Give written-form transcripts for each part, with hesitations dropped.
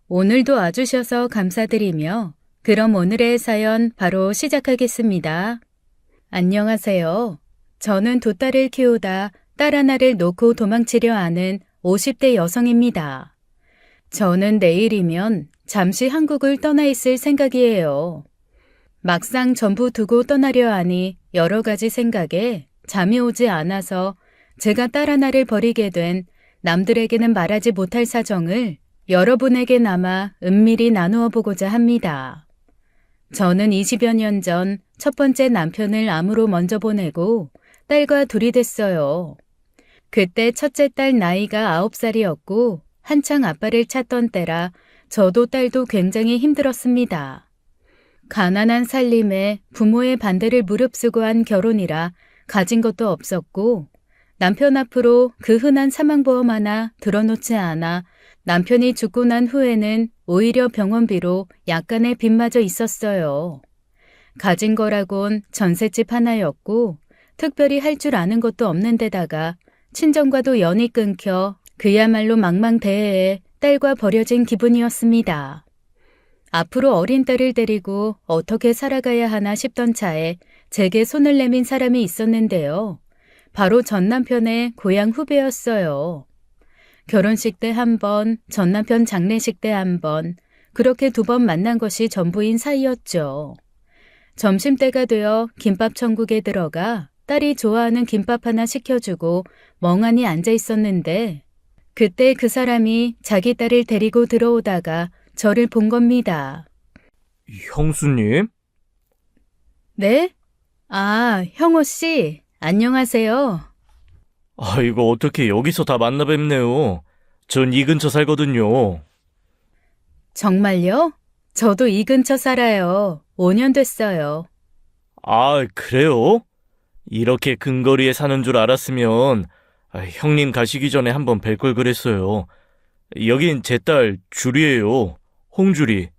오늘도 와주셔서 감사드리며 그럼 오늘의 사연 바로 시작하겠습니다. 안녕하세요. 저는 두 딸을 키우다 딸 하나를 놓고 도망치려 하는 50대 여성입니다. 저는 내일이면 잠시 한국을 떠나 있을 생각이에요. 막상 전부 두고 떠나려 하니 여러 가지 생각에 잠이 오지 않아서 제가 딸 하나를 버리게 된 남들에게는 말하지 못할 사정을 여러분에게나마 은밀히 나누어 보고자 합니다. 저는 20여 년 전 첫 번째 남편을 암으로 먼저 보내고 딸과 둘이 됐어요. 그때 첫째 딸 나이가 9살이었고 한창 아빠를 찾던 때라 저도 딸도 굉장히 힘들었습니다. 가난한 살림에 부모의 반대를 무릅쓰고 한 결혼이라 가진 것도 없었고 남편 앞으로 그 흔한 사망보험 하나 들어놓지 않아 남편이 죽고 난 후에는 오히려 병원비로 약간의 빚마저 있었어요. 가진 거라곤 전셋집 하나였고 특별히 할 줄 아는 것도 없는 데다가 친정과도 연이 끊겨 그야말로 망망대해에 딸과 버려진 기분이었습니다. 앞으로 어린 딸을 데리고 어떻게 살아가야 하나 싶던 차에 제게 손을 내민 사람이 있었는데요. 바로 전 남편의 고향 후배였어요. 결혼식 때 한 번, 전 남편 장례식 때 한 번, 그렇게 2번 만난 것이 전부인 사이였죠. 점심때가 되어 김밥 천국에 들어가 딸이 좋아하는 김밥 하나 시켜주고 멍하니 앉아 있었는데 그때 그 사람이 자기 딸을 데리고 들어오다가 저를 본 겁니다. 형수님? 네? 아, 형호 씨, 안녕하세요. 이거 어떻게 여기서 다 만나 뵙네요. 전 이 근처 살거든요. 정말요? 저도 이 근처 살아요. 5년 됐어요. 그래요? 이렇게 근거리에 사는 줄 알았으면 형님 가시기 전에 한번 뵐 걸 그랬어요. 여긴 제 딸 주리예요. 홍주리.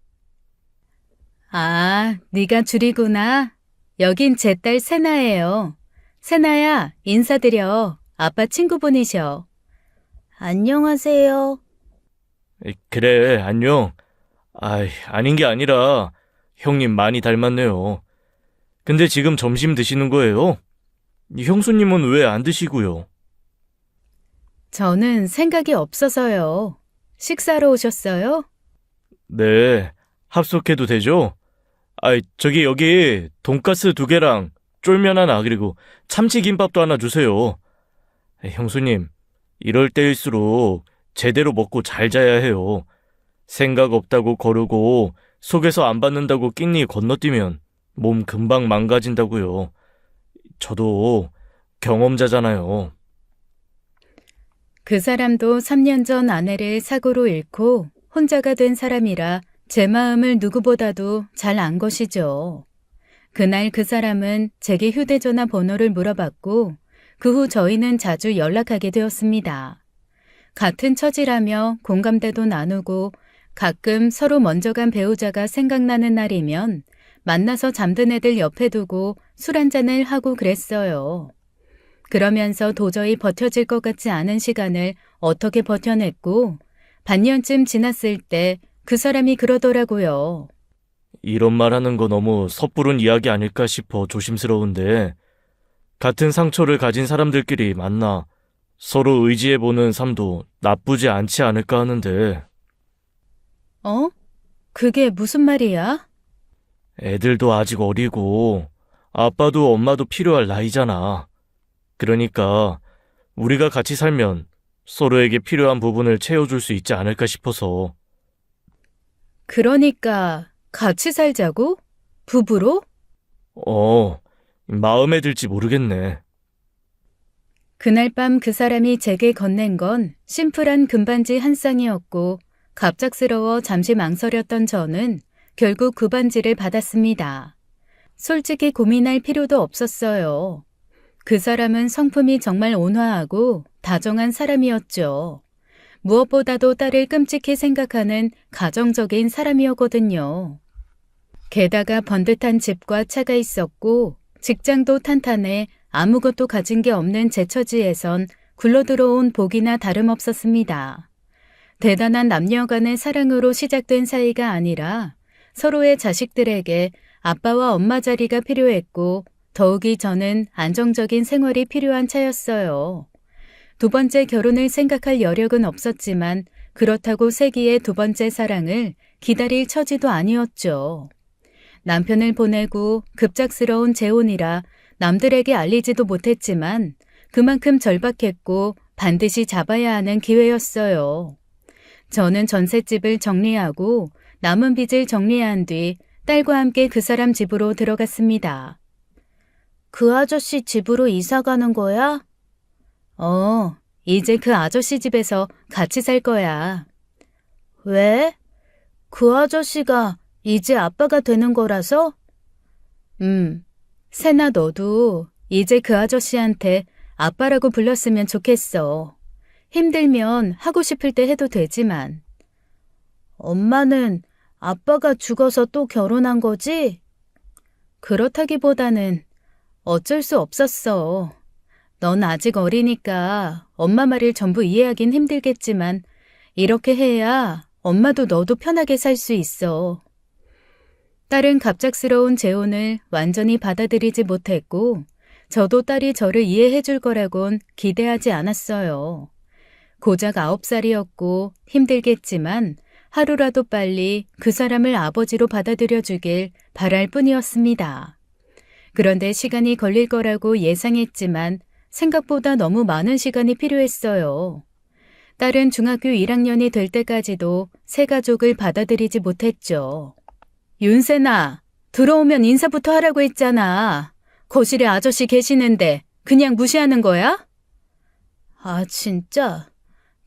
아, 네가 줄이구나. 여긴 제 딸 세나예요. 세나야, 인사드려. 아빠 친구분이셔. 안녕하세요. 그래, 안녕. 아닌 게 아니라 형님 많이 닮았네요. 근데 지금 점심 드시는 거예요? 형수님은 왜 안 드시고요? 저는 생각이 없어서요. 식사로 오셨어요? 네, 합석해도 되죠? 저기 여기 돈가스 2개랑 쫄면 하나 그리고 참치김밥도 하나 주세요. 형수님, 이럴 때일수록 제대로 먹고 잘 자야 해요. 생각 없다고 거르고 속에서 안 받는다고 낑니 건너뛰면 몸 금방 망가진다고요. 저도 경험자잖아요. 그 사람도 3년 전 아내를 사고로 잃고 혼자가 된 사람이라 제 마음을 누구보다도 잘 안 것이죠. 그날 그 사람은 제게 휴대전화 번호를 물어봤고 그 후 저희는 자주 연락하게 되었습니다. 같은 처지라며 공감대도 나누고 가끔 서로 먼저 간 배우자가 생각나는 날이면 만나서 잠든 애들 옆에 두고 술 한잔을 하고 그랬어요. 그러면서 도저히 버텨질 것 같지 않은 시간을 어떻게 버텨냈고 반년쯤 지났을 때 그 사람이 그러더라고요. 이런 말 하는 거 너무 섣부른 이야기 아닐까 싶어 조심스러운데 같은 상처를 가진 사람들끼리 만나 서로 의지해보는 삶도 나쁘지 않지 않을까 하는데 어? 그게 무슨 말이야? 애들도 아직 어리고 아빠도 엄마도 필요할 나이잖아. 그러니까 우리가 같이 살면 서로에게 필요한 부분을 채워줄 수 있지 않을까 싶어서. 그러니까 같이 살자고? 부부로? 마음에 들지 모르겠네. 그날 밤 그 사람이 제게 건넨 건 심플한 금반지 한 쌍이었고 갑작스러워 잠시 망설였던 저는 결국 그 반지를 받았습니다. 솔직히 고민할 필요도 없었어요. 그 사람은 성품이 정말 온화하고 다정한 사람이었죠. 무엇보다도 딸을 끔찍히 생각하는 가정적인 사람이었거든요. 게다가 번듯한 집과 차가 있었고 직장도 탄탄해 아무것도 가진 게 없는 제 처지에선 굴러들어온 복이나 다름없었습니다. 대단한 남녀 간의 사랑으로 시작된 사이가 아니라 서로의 자식들에게 아빠와 엄마 자리가 필요했고 더욱이 저는 안정적인 생활이 필요한 차였어요. 두 번째 결혼을 생각할 여력은 없었지만 그렇다고 세기의 두 번째 사랑을 기다릴 처지도 아니었죠. 남편을 보내고 급작스러운 재혼이라 남들에게 알리지도 못했지만 그만큼 절박했고 반드시 잡아야 하는 기회였어요. 저는 전셋집을 정리하고 남은 빚을 정리한 뒤 딸과 함께 그 사람 집으로 들어갔습니다. 그 아저씨 집으로 이사 가는 거야? 이제 그 아저씨 집에서 같이 살 거야. 왜? 그 아저씨가 이제 아빠가 되는 거라서? 세나 너도 이제 그 아저씨한테 아빠라고 불렀으면 좋겠어. 힘들면 하고 싶을 때 해도 되지만. 엄마는 아빠가 죽어서 또 결혼한 거지? 그렇다기보다는 어쩔 수 없었어. 넌 아직 어리니까 엄마 말을 전부 이해하긴 힘들겠지만 이렇게 해야 엄마도 너도 편하게 살 수 있어. 딸은 갑작스러운 재혼을 완전히 받아들이지 못했고 저도 딸이 저를 이해해 줄 거라곤 기대하지 않았어요. 고작 9살이었고 힘들겠지만 하루라도 빨리 그 사람을 아버지로 받아들여 주길 바랄 뿐이었습니다. 그런데 시간이 걸릴 거라고 예상했지만 생각보다 너무 많은 시간이 필요했어요. 딸은 중학교 1학년이 될 때까지도 새 가족을 받아들이지 못했죠. 윤세나, 들어오면 인사부터 하라고 했잖아. 거실에 아저씨 계시는데 그냥 무시하는 거야? 아, 진짜?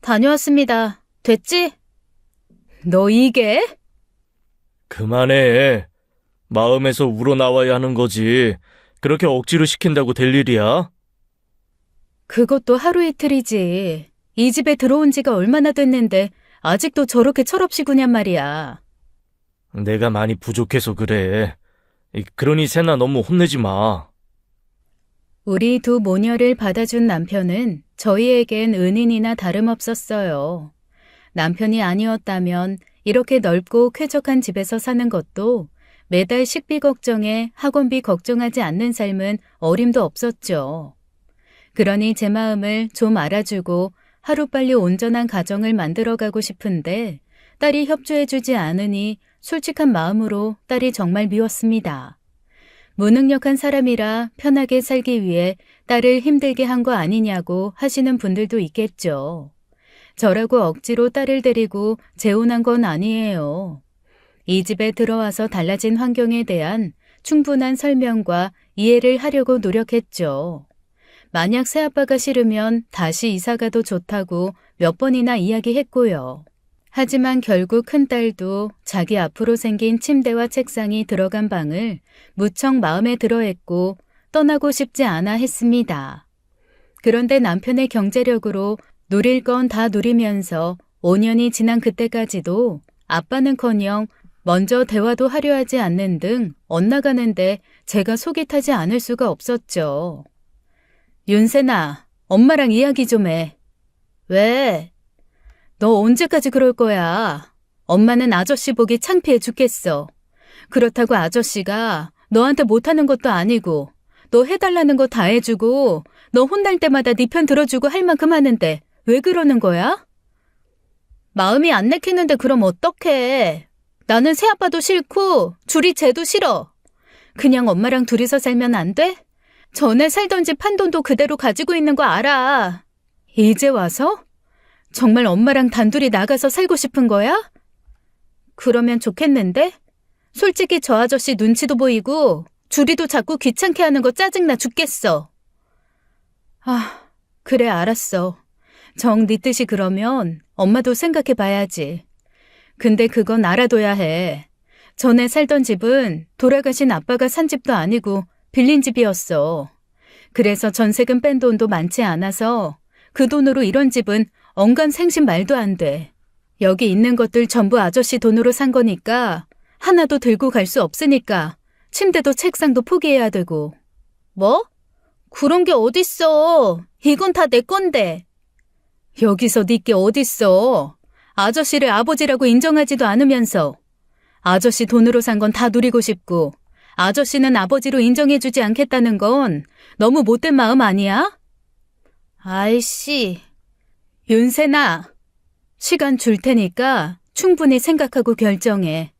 다녀왔습니다. 됐지? 너 이게? 그만해. 마음에서 우러나와야 하는 거지. 그렇게 억지로 시킨다고 될 일이야? 그것도 하루 이틀이지. 이 집에 들어온 지가 얼마나 됐는데 아직도 저렇게 철없이 구냔 말이야. 내가 많이 부족해서 그래. 그러니 세나 너무 혼내지 마. 우리 두 모녀를 받아준 남편은 저희에겐 은인이나 다름없었어요. 남편이 아니었다면 이렇게 넓고 쾌적한 집에서 사는 것도 매달 식비 걱정에 학원비 걱정하지 않는 삶은 어림도 없었죠. 그러니 제 마음을 좀 알아주고 하루빨리 온전한 가정을 만들어가고 싶은데 딸이 협조해주지 않으니 솔직한 마음으로 딸이 정말 미웠습니다. 무능력한 사람이라 편하게 살기 위해 딸을 힘들게 한 거 아니냐고 하시는 분들도 있겠죠. 저라고 억지로 딸을 데리고 재혼한 건 아니에요. 이 집에 들어와서 달라진 환경에 대한 충분한 설명과 이해를 하려고 노력했죠. 만약 새아빠가 싫으면 다시 이사가도 좋다고 몇 번이나 이야기했고요. 하지만 결국 큰딸도 자기 앞으로 생긴 침대와 책상이 들어간 방을 무척 마음에 들어했고 떠나고 싶지 않아 했습니다. 그런데 남편의 경제력으로 누릴 건 다 누리면서 5년이 지난 그때까지도 아빠는커녕 먼저 대화도 하려 하지 않는 등 엇나가는데 제가 속이 타지 않을 수가 없었죠. 윤세나, 엄마랑 이야기 좀 해. 왜? 너 언제까지 그럴 거야? 엄마는 아저씨 보기 창피해 죽겠어. 그렇다고 아저씨가 너한테 못하는 것도 아니고 너 해달라는 거 다 해주고 너 혼날 때마다 네 편 들어주고 할 만큼 하는데 왜 그러는 거야? 마음이 안 내키는데 그럼 어떡해? 나는 새아빠도 싫고 줄이 쟤도 싫어. 그냥 엄마랑 둘이서 살면 안 돼? 전에 살던 집 판돈도 그대로 가지고 있는 거 알아. 이제 와서? 정말 엄마랑 단둘이 나가서 살고 싶은 거야? 그러면 좋겠는데? 솔직히 저 아저씨 눈치도 보이고 주리도 자꾸 귀찮게 하는 거 짜증나 죽겠어. 아, 그래 알았어. 정 네 뜻이 그러면 엄마도 생각해 봐야지. 근데 그건 알아둬야 해. 전에 살던 집은 돌아가신 아빠가 산 집도 아니고 빌린 집이었어. 그래서 전세금 뺀 돈도 많지 않아서 그 돈으로 이런 집은 언간생신 말도 안 돼. 여기 있는 것들 전부 아저씨 돈으로 산 거니까 하나도 들고 갈 수 없으니까 침대도 책상도 포기해야 되고. 뭐? 그런 게 어딨어. 이건 다 내 건데. 여기서 네 게 어딨어. 아저씨를 아버지라고 인정하지도 않으면서 아저씨 돈으로 산 건 다 누리고 싶고 아저씨는 아버지로 인정해주지 않겠다는 건 너무 못된 마음 아니야? 아이씨. 윤세나, 시간 줄 테니까 충분히 생각하고 결정해.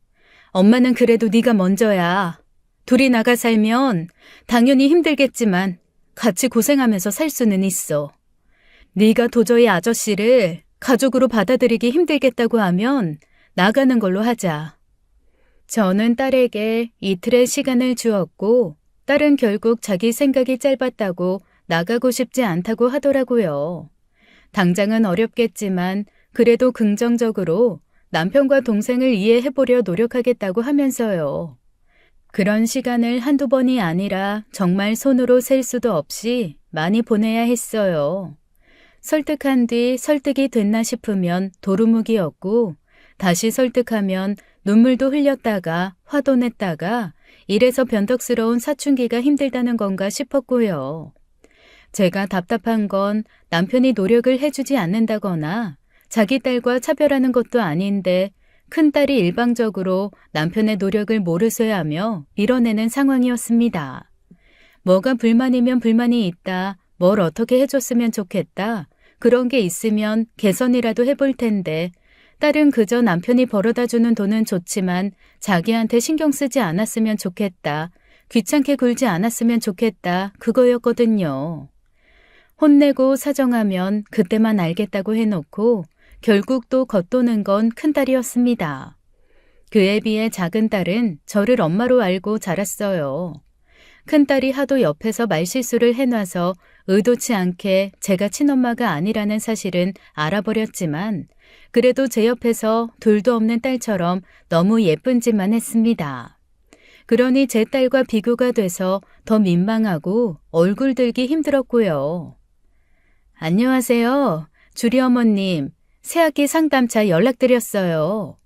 엄마는 그래도 네가 먼저야. 둘이 나가 살면 당연히 힘들겠지만 같이 고생하면서 살 수는 있어. 네가 도저히 아저씨를 가족으로 받아들이기 힘들겠다고 하면 나가는 걸로 하자. 저는 딸에게 이틀의 시간을 주었고 딸은 결국 자기 생각이 짧았다고 나가고 싶지 않다고 하더라고요. 당장은 어렵겠지만 그래도 긍정적으로 남편과 동생을 이해해보려 노력하겠다고 하면서요. 그런 시간을 한두 번이 아니라 정말 손으로 셀 수도 없이 많이 보내야 했어요. 설득한 뒤 설득이 됐나 싶으면 도루묵이었고 다시 설득하면 눈물도 흘렸다가 화도 냈다가 이래서 변덕스러운 사춘기가 힘들다는 건가 싶었고요. 제가 답답한 건 남편이 노력을 해주지 않는다거나 자기 딸과 차별하는 것도 아닌데 큰딸이 일방적으로 남편의 노력을 모르쇠하며 밀어내는 상황이었습니다. 뭐가 불만이면 불만이 있다, 뭘 어떻게 해줬으면 좋겠다, 그런 게 있으면 개선이라도 해볼 텐데 딸은 그저 남편이 벌어다주는 돈은 좋지만 자기한테 신경 쓰지 않았으면 좋겠다, 귀찮게 굴지 않았으면 좋겠다, 그거였거든요. 혼내고 사정하면 그때만 알겠다고 해놓고 결국 또 겉도는 건 큰딸이었습니다. 그에 비해 작은딸은 저를 엄마로 알고 자랐어요. 큰딸이 하도 옆에서 말실수를 해놔서 의도치 않게 제가 친엄마가 아니라는 사실은 알아버렸지만 그래도 제 옆에서 둘도 없는 딸처럼 너무 예쁜 짓만 했습니다. 그러니 제 딸과 비교가 돼서 더 민망하고 얼굴 들기 힘들었고요. 안녕하세요. 주리 어머님. 새학기 상담차 연락드렸어요.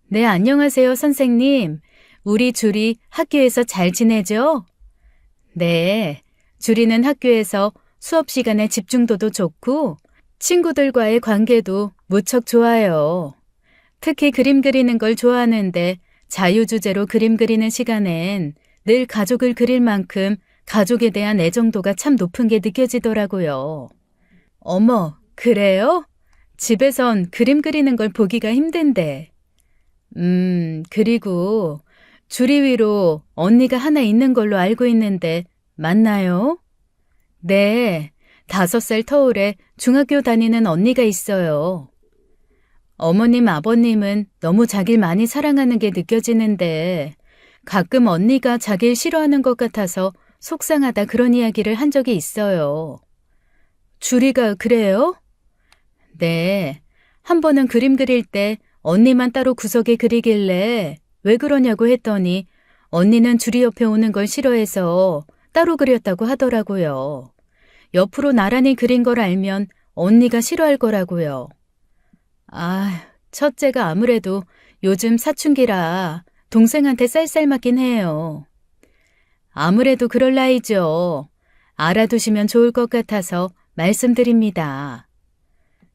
네, 안녕하세요, 선생님. 우리 주리 학교에서 잘 지내죠? 네, 주리는 학교에서 수업 시간에 집중도도 좋고 친구들과의 관계도 무척 좋아요. 특히 그림 그리는 걸 좋아하는데 자유주제로 그림 그리는 시간엔 늘 가족을 그릴 만큼 가족에 대한 애정도가 참 높은 게 느껴지더라고요. 어머, 그래요? 집에선 그림 그리는 걸 보기가 힘든데. 그리고 주리 위로 언니가 하나 있는 걸로 알고 있는데 맞나요? 네, 5살 터울에 중학교 다니는 언니가 있어요. 어머님, 아버님은 너무 자길 많이 사랑하는 게 느껴지는데 가끔 언니가 자길 싫어하는 것 같아서 속상하다 그런 이야기를 한 적이 있어요. 주리가 그래요? 네, 한 번은 그림 그릴 때 언니만 따로 구석에 그리길래 왜 그러냐고 했더니 언니는 주리 옆에 오는 걸 싫어해서 따로 그렸다고 하더라고요. 옆으로 나란히 그린 걸 알면 언니가 싫어할 거라고요. 아, 첫째가 아무래도 요즘 사춘기라 동생한테 쌀쌀맞긴 해요. 아무래도 그럴 나이죠. 알아두시면 좋을 것 같아서 말씀드립니다.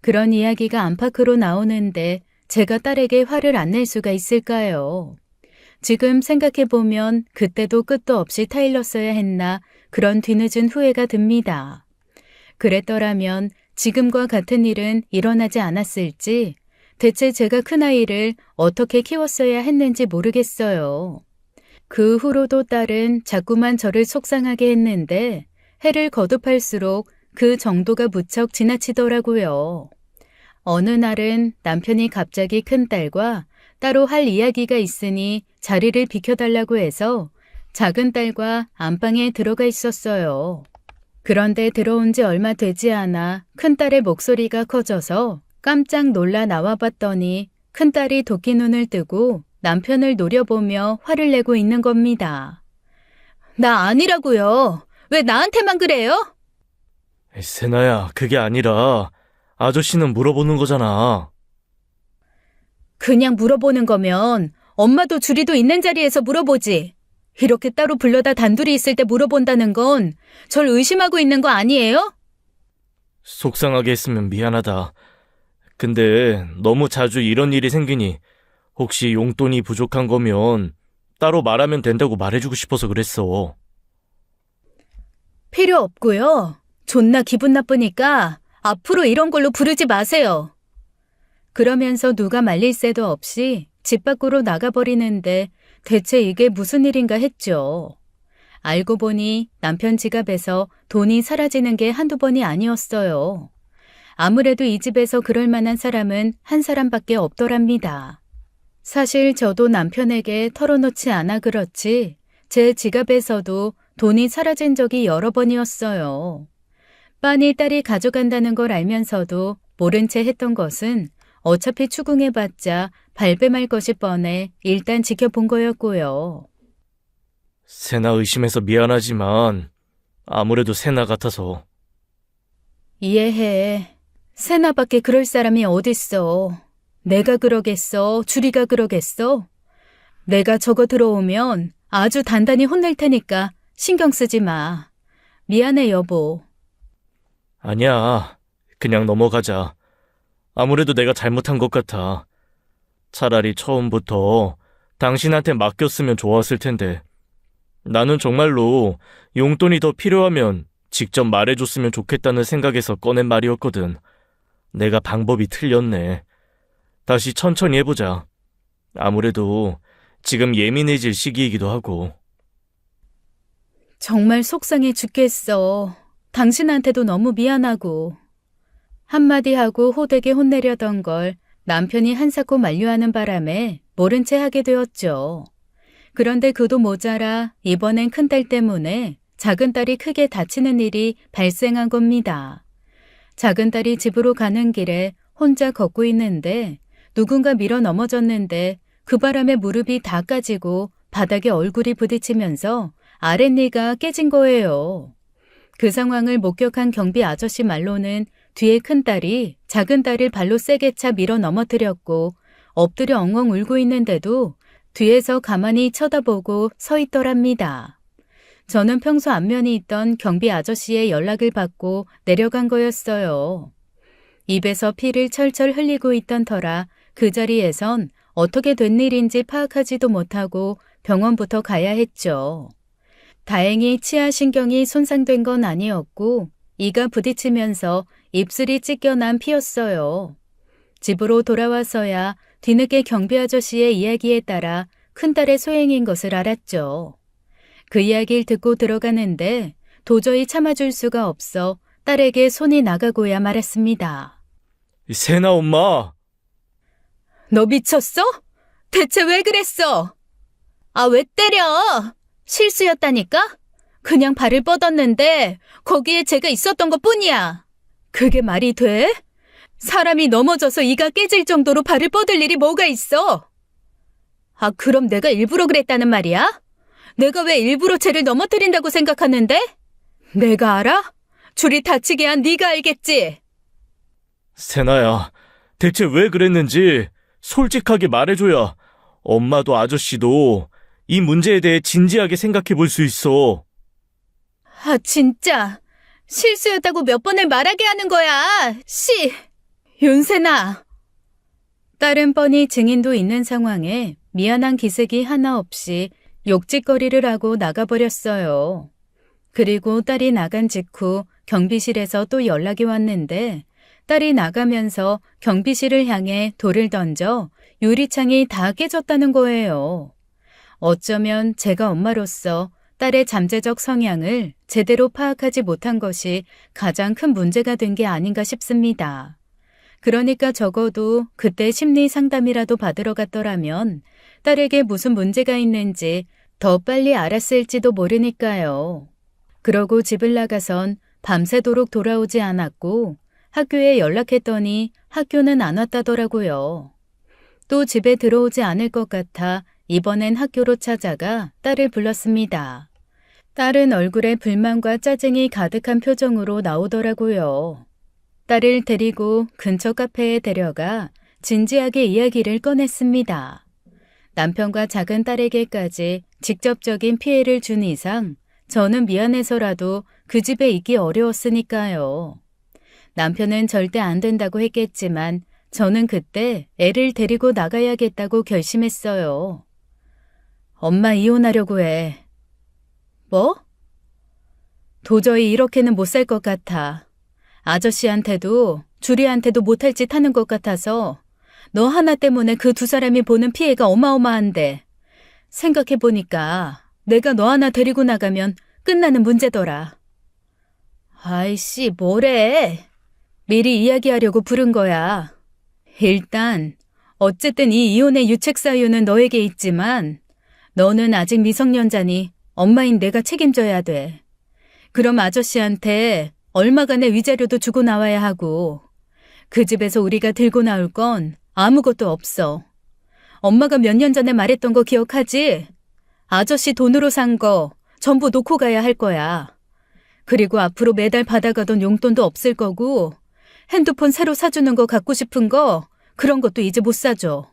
그런 이야기가 안팎으로 나오는데 제가 딸에게 화를 안 낼 수가 있을까요? 지금 생각해보면 그때도 끝도 없이 타일렀어야 했나 그런 뒤늦은 후회가 듭니다. 그랬더라면 지금과 같은 일은 일어나지 않았을지 대체 제가 큰아이를 어떻게 키웠어야 했는지 모르겠어요. 그 후로도 딸은 자꾸만 저를 속상하게 했는데 해를 거듭할수록 그 정도가 무척 지나치더라고요. 어느 날은 남편이 갑자기 큰딸과 따로 할 이야기가 있으니 자리를 비켜달라고 해서 작은 딸과 안방에 들어가 있었어요. 그런데 들어온 지 얼마 되지 않아 큰딸의 목소리가 커져서 깜짝 놀라 나와봤더니 큰딸이 도끼 눈을 뜨고 남편을 노려보며 화를 내고 있는 겁니다. 나 아니라고요. 왜 나한테만 그래요? 세나야, 그게 아니라 아저씨는 물어보는 거잖아. 그냥 물어보는 거면 엄마도 주리도 있는 자리에서 물어보지. 이렇게 따로 불러다 단둘이 있을 때 물어본다는 건 절 의심하고 있는 거 아니에요? 속상하게 했으면 미안하다. 근데 너무 자주 이런 일이 생기니 혹시 용돈이 부족한 거면 따로 말하면 된다고 말해주고 싶어서 그랬어. 필요 없고요. 존나 기분 나쁘니까 앞으로 이런 걸로 부르지 마세요. 그러면서 누가 말릴 새도 없이 집 밖으로 나가버리는데 대체 이게 무슨 일인가 했죠. 알고 보니 남편 지갑에서 돈이 사라지는 게 한두 번이 아니었어요. 아무래도 이 집에서 그럴 만한 사람은 한 사람밖에 없더랍니다. 사실 저도 남편에게 털어놓지 않아 그렇지 제 지갑에서도 돈이 사라진 적이 여러 번이었어요. 빤히 딸이 가져간다는 걸 알면서도 모른 채 했던 것은 어차피 추궁해봤자 발뺌할 것이 뻔해 일단 지켜본 거였고요. 세나 의심해서 미안하지만 아무래도 세나 같아서. 이해해. 세나밖에 그럴 사람이 어딨어. 내가 그러겠어? 주리가 그러겠어? 내가 저거 들어오면 아주 단단히 혼낼 테니까 신경 쓰지 마. 미안해, 여보. 아니야. 그냥 넘어가자. 아무래도 내가 잘못한 것 같아. 차라리 처음부터 당신한테 맡겼으면 좋았을 텐데. 나는 정말로 용돈이 더 필요하면 직접 말해줬으면 좋겠다는 생각에서 꺼낸 말이었거든. 내가 방법이 틀렸네. 다시 천천히 해보자. 아무래도 지금 예민해질 시기이기도 하고. 정말 속상해 죽겠어. 당신한테도 너무 미안하고. 한마디 하고 호되게 혼내려던 걸 남편이 한사코 만류하는 바람에 모른 채 하게 되었죠. 그런데 그도 모자라 이번엔 큰딸 때문에 작은딸이 크게 다치는 일이 발생한 겁니다. 작은딸이 집으로 가는 길에 혼자 걷고 있는데 누군가 밀어 넘어졌는데 그 바람에 무릎이 다 까지고 바닥에 얼굴이 부딪히면서 아랫니가 깨진 거예요. 그 상황을 목격한 경비 아저씨 말로는 뒤에 큰딸이 작은딸을 발로 세게 차 밀어 넘어뜨렸고 엎드려 엉엉 울고 있는데도 뒤에서 가만히 쳐다보고 서 있더랍니다. 저는 평소 안면이 있던 경비 아저씨의 연락을 받고 내려간 거였어요. 입에서 피를 철철 흘리고 있던 터라 그 자리에선 어떻게 된 일인지 파악하지도 못하고 병원부터 가야 했죠. 다행히 치아 신경이 손상된 건 아니었고 이가 부딪히면서 입술이 찢겨난 피였어요. 집으로 돌아와서야 뒤늦게 경비 아저씨의 이야기에 따라 큰딸의 소행인 것을 알았죠. 그 이야기를 듣고 들어가는데 도저히 참아줄 수가 없어 딸에게 손이 나가고야 말았습니다. 세나 엄마! 너 미쳤어? 대체 왜 그랬어? 아, 왜 때려? 실수였다니까? 그냥 발을 뻗었는데 거기에 제가 있었던 것뿐이야. 그게 말이 돼? 사람이 넘어져서 이가 깨질 정도로 발을 뻗을 일이 뭐가 있어? 아, 그럼 내가 일부러 그랬다는 말이야? 내가 왜 일부러 쟤를 넘어뜨린다고 생각하는데? 내가 알아? 줄이 다치게 한 네가 알겠지? 세나야, 대체 왜 그랬는지 솔직하게 말해줘야 엄마도 아저씨도 이 문제에 대해 진지하게 생각해 볼 수 있어. 아, 진짜. 실수였다고 몇 번을 말하게 하는 거야. 윤세나. 딸은 뻔히 증인도 있는 상황에 미안한 기색이 하나 없이 욕짓거리를 하고 나가버렸어요. 그리고 딸이 나간 직후 경비실에서 또 연락이 왔는데 딸이 나가면서 경비실을 향해 돌을 던져 유리창이 다 깨졌다는 거예요. 어쩌면 제가 엄마로서 딸의 잠재적 성향을 제대로 파악하지 못한 것이 가장 큰 문제가 된 게 아닌가 싶습니다. 그러니까 적어도 그때 심리 상담이라도 받으러 갔더라면 딸에게 무슨 문제가 있는지 더 빨리 알았을지도 모르니까요. 그러고 집을 나가선 밤새도록 돌아오지 않았고 학교에 연락했더니 학교는 안 왔다더라고요. 또 집에 들어오지 않을 것 같아 이번엔 학교로 찾아가 딸을 불렀습니다. 딸은 얼굴에 불만과 짜증이 가득한 표정으로 나오더라고요. 딸을 데리고 근처 카페에 데려가 진지하게 이야기를 꺼냈습니다. 남편과 작은 딸에게까지 직접적인 피해를 준 이상 저는 미안해서라도 그 집에 있기 어려웠으니까요. 남편은 절대 안 된다고 했겠지만 저는 그때 애를 데리고 나가야겠다고 결심했어요. 엄마 이혼하려고 해. 뭐? 도저히 이렇게는 못 살 것 같아. 아저씨한테도 주리한테도 못할 짓 하는 것 같아서 너 하나 때문에 그 두 사람이 보는 피해가 어마어마한데 생각해보니까 내가 너 하나 데리고 나가면 끝나는 문제더라. 아이씨, 뭐래? 미리 이야기하려고 부른 거야. 일단 어쨌든 이 이혼의 유책 사유는 너에게 있지만 너는 아직 미성년자니 엄마인 내가 책임져야 돼. 그럼 아저씨한테 얼마간의 위자료도 주고 나와야 하고 그 집에서 우리가 들고 나올 건 아무것도 없어. 엄마가 몇 년 전에 말했던 거 기억하지? 아저씨 돈으로 산 거 전부 놓고 가야 할 거야. 그리고 앞으로 매달 받아가던 용돈도 없을 거고 핸드폰 새로 사주는 거 갖고 싶은 거 그런 것도 이제 못 사줘.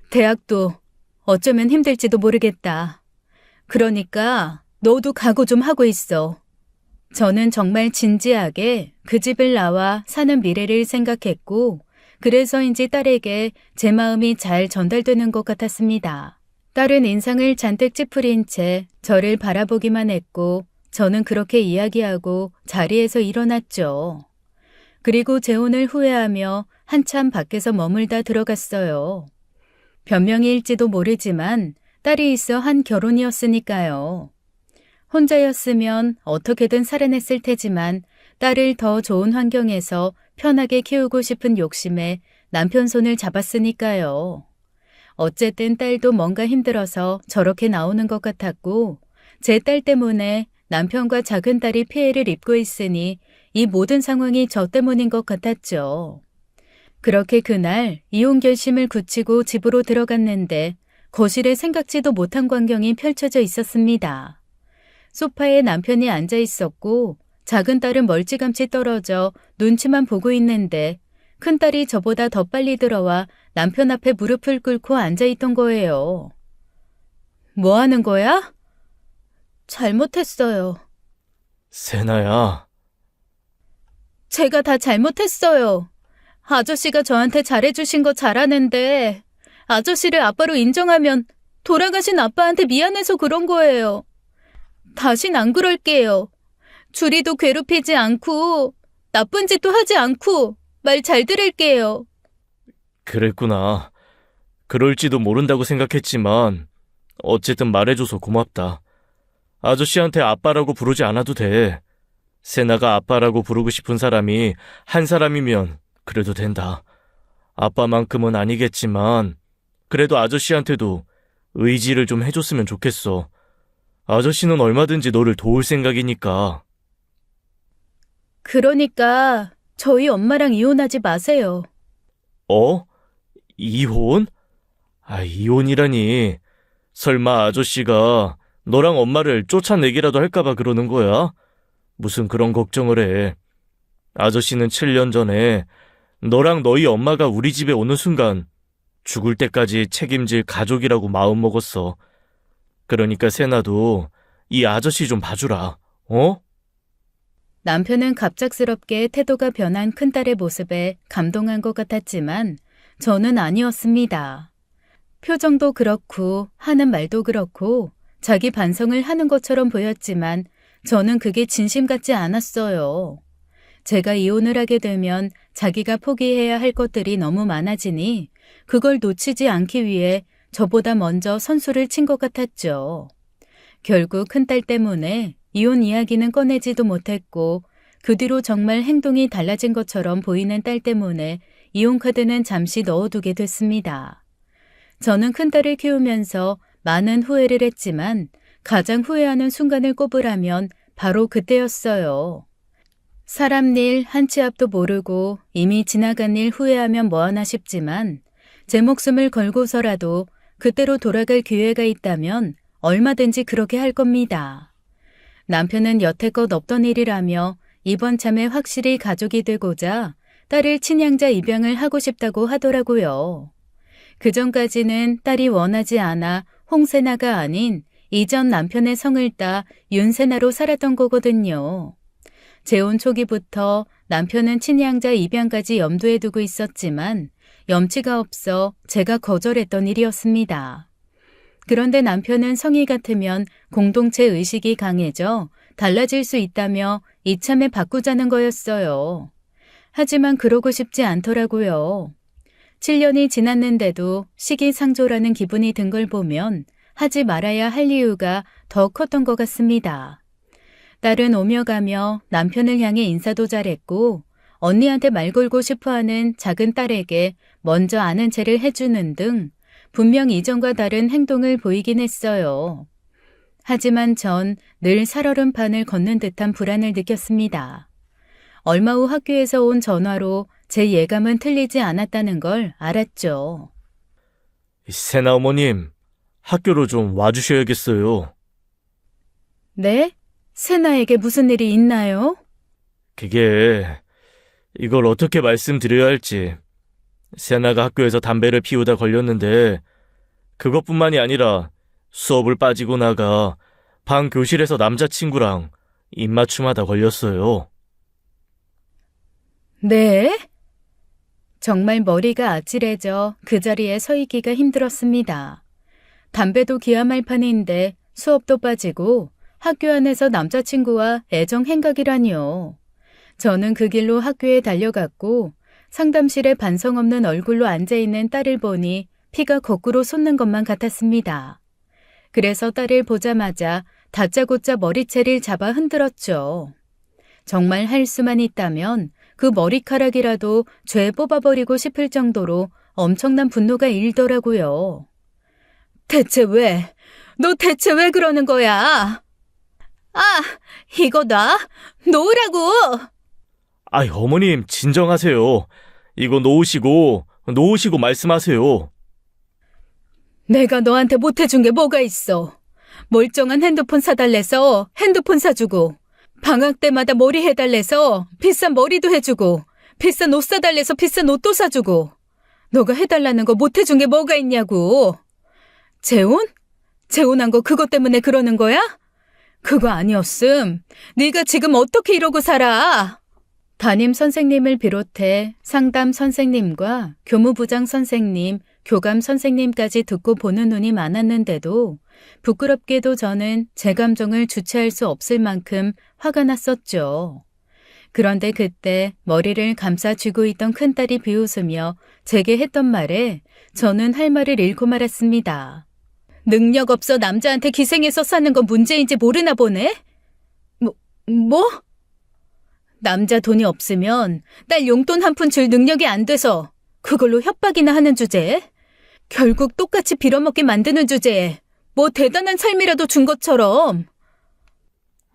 대학도 어쩌면 힘들지도 모르겠다. 그러니까 너도 각오 좀 하고 있어. 저는 정말 진지하게 그 집을 나와 사는 미래를 생각했고 그래서인지 딸에게 제 마음이 잘 전달되는 것 같았습니다. 딸은 인상을 잔뜩 찌푸린 채 저를 바라보기만 했고 저는 그렇게 이야기하고 자리에서 일어났죠. 그리고 재혼을 후회하며 한참 밖에서 머물다 들어갔어요. 변명일지도 모르지만 딸이 있어 한 결혼이었으니까요. 혼자였으면 어떻게든 살아냈을 테지만 딸을 더 좋은 환경에서 편하게 키우고 싶은 욕심에 남편 손을 잡았으니까요. 어쨌든 딸도 뭔가 힘들어서 저렇게 나오는 것 같았고 제 딸 때문에 남편과 작은 딸이 피해를 입고 있으니 이 모든 상황이 저 때문인 것 같았죠. 그렇게 그날 이혼 결심을 굳히고 집으로 들어갔는데 거실에 생각지도 못한 광경이 펼쳐져 있었습니다. 소파에 남편이 앉아 있었고 작은 딸은 멀찌감치 떨어져 눈치만 보고 있는데 큰딸이 저보다 더 빨리 들어와 남편 앞에 무릎을 꿇고 앉아 있던 거예요. 뭐 하는 거야? 잘못했어요. 세나야, 제가 다 잘못했어요. 아저씨가 저한테 잘해주신 거 잘하는데 아저씨를 아빠로 인정하면 돌아가신 아빠한테 미안해서 그런 거예요. 다신 안 그럴게요. 주리도 괴롭히지 않고 나쁜 짓도 하지 않고 말 잘 들을게요. 그랬구나. 그럴지도 모른다고 생각했지만 어쨌든 말해줘서 고맙다. 아저씨한테 아빠라고 부르지 않아도 돼. 세나가 아빠라고 부르고 싶은 사람이 한 사람이면 그래도 된다. 아빠만큼은 아니겠지만 그래도 아저씨한테도 의지를 좀 해줬으면 좋겠어. 아저씨는 얼마든지 너를 도울 생각이니까. 그러니까 저희 엄마랑 이혼하지 마세요. 어? 이혼? 이혼이라니. 설마 아저씨가 너랑 엄마를 쫓아내기라도 할까봐 그러는 거야? 무슨 그런 걱정을 해. 아저씨는 7년 전에 너랑 너희 엄마가 우리 집에 오는 순간 죽을 때까지 책임질 가족이라고 마음먹었어. 그러니까 세나도 이 아저씨 좀 봐주라. 어? 남편은 갑작스럽게 태도가 변한 큰딸의 모습에 감동한 것 같았지만 저는 아니었습니다. 표정도 그렇고 하는 말도 그렇고 자기 반성을 하는 것처럼 보였지만 저는 그게 진심 같지 않았어요. 제가 이혼을 하게 되면 자기가 포기해야 할 것들이 너무 많아지니 그걸 놓치지 않기 위해 저보다 먼저 선수를 친 것 같았죠. 결국 큰딸 때문에 이혼 이야기는 꺼내지도 못했고 그 뒤로 정말 행동이 달라진 것처럼 보이는 딸 때문에 이혼 카드는 잠시 넣어두게 됐습니다. 저는 큰딸을 키우면서 많은 후회를 했지만 가장 후회하는 순간을 꼽으라면 바로 그때였어요. 사람 일 한 치 앞도 모르고 이미 지나간 일 후회하면 뭐하나 싶지만 제 목숨을 걸고서라도 그때로 돌아갈 기회가 있다면 얼마든지 그렇게 할 겁니다. 남편은 여태껏 없던 일이라며 이번 참에 확실히 가족이 되고자 딸을 친양자 입양을 하고 싶다고 하더라고요. 그전까지는 딸이 원하지 않아 홍세나가 아닌 이전 남편의 성을 따 윤세나로 살았던 거거든요. 재혼 초기부터 남편은 친양자 입양까지 염두에 두고 있었지만 염치가 없어 제가 거절했던 일이었습니다. 그런데 남편은 성이 같으면 공동체 의식이 강해져 달라질 수 있다며 이참에 바꾸자는 거였어요. 하지만 그러고 싶지 않더라고요. 7년이 지났는데도 시기상조라는 기분이 든 걸 보면 하지 말아야 할 이유가 더 컸던 것 같습니다. 딸은 오며 가며 남편을 향해 인사도 잘했고 언니한테 말 걸고 싶어하는 작은 딸에게 먼저 아는 체를 해주는 등 분명 이전과 다른 행동을 보이긴 했어요. 하지만 전 늘 살얼음 판을 걷는 듯한 불안을 느꼈습니다. 얼마 후 학교에서 온 전화로 제 예감은 틀리지 않았다는 걸 알았죠. 세나 어머님, 학교로 좀 와주셔야겠어요. 네? 세나에게 무슨 일이 있나요? 이걸 어떻게 말씀드려야 할지. 세나가 학교에서 담배를 피우다 걸렸는데 그것뿐만이 아니라 수업을 빠지고 나가 방 교실에서 남자친구랑 입맞춤하다 걸렸어요. 네? 정말 머리가 아찔해져 그 자리에 서 있기가 힘들었습니다. 담배도 기함할 판인데 수업도 빠지고 학교 안에서 남자친구와 애정 행각이라니요. 저는 그 길로 학교에 달려갔고 상담실에 반성 없는 얼굴로 앉아있는 딸을 보니 피가 거꾸로 솟는 것만 같았습니다. 그래서 딸을 보자마자 다짜고짜 머리채를 잡아 흔들었죠. 정말 할 수만 있다면 그 머리카락이라도 죄 뽑아버리고 싶을 정도로 엄청난 분노가 일더라고요. 너 대체 왜 그러는 거야? 아, 이거 놔? 놓으라고! 어머님, 진정하세요. 이거 놓으시고 말씀하세요. 내가 너한테 못해준 게 뭐가 있어? 멀쩡한 핸드폰 사달래서 핸드폰 사주고, 방학 때마다 머리 해달래서 비싼 머리도 해주고, 비싼 옷 사달래서 비싼 옷도 사주고, 너가 해달라는 거 못해준 게 뭐가 있냐고. 재혼? 재혼한 거 그것 때문에 그러는 거야? 그거 아니었음. 네가 지금 어떻게 이러고 살아? 담임 선생님을 비롯해 상담 선생님과 교무부장 선생님, 교감 선생님까지 듣고 보는 눈이 많았는데도 부끄럽게도 저는 제 감정을 주체할 수 없을 만큼 화가 났었죠. 그런데 그때 머리를 감싸 쥐고 있던 큰딸이 비웃으며 제게 했던 말에 저는 할 말을 잃고 말았습니다. 능력 없어 남자한테 기생해서 사는 건 문제인지 모르나 보네? 뭐? 남자 돈이 없으면 딸 용돈 한 푼 줄 능력이 안 돼서 그걸로 협박이나 하는 주제에? 결국 똑같이 빌어먹게 만드는 주제에 뭐 대단한 삶이라도 준 것처럼.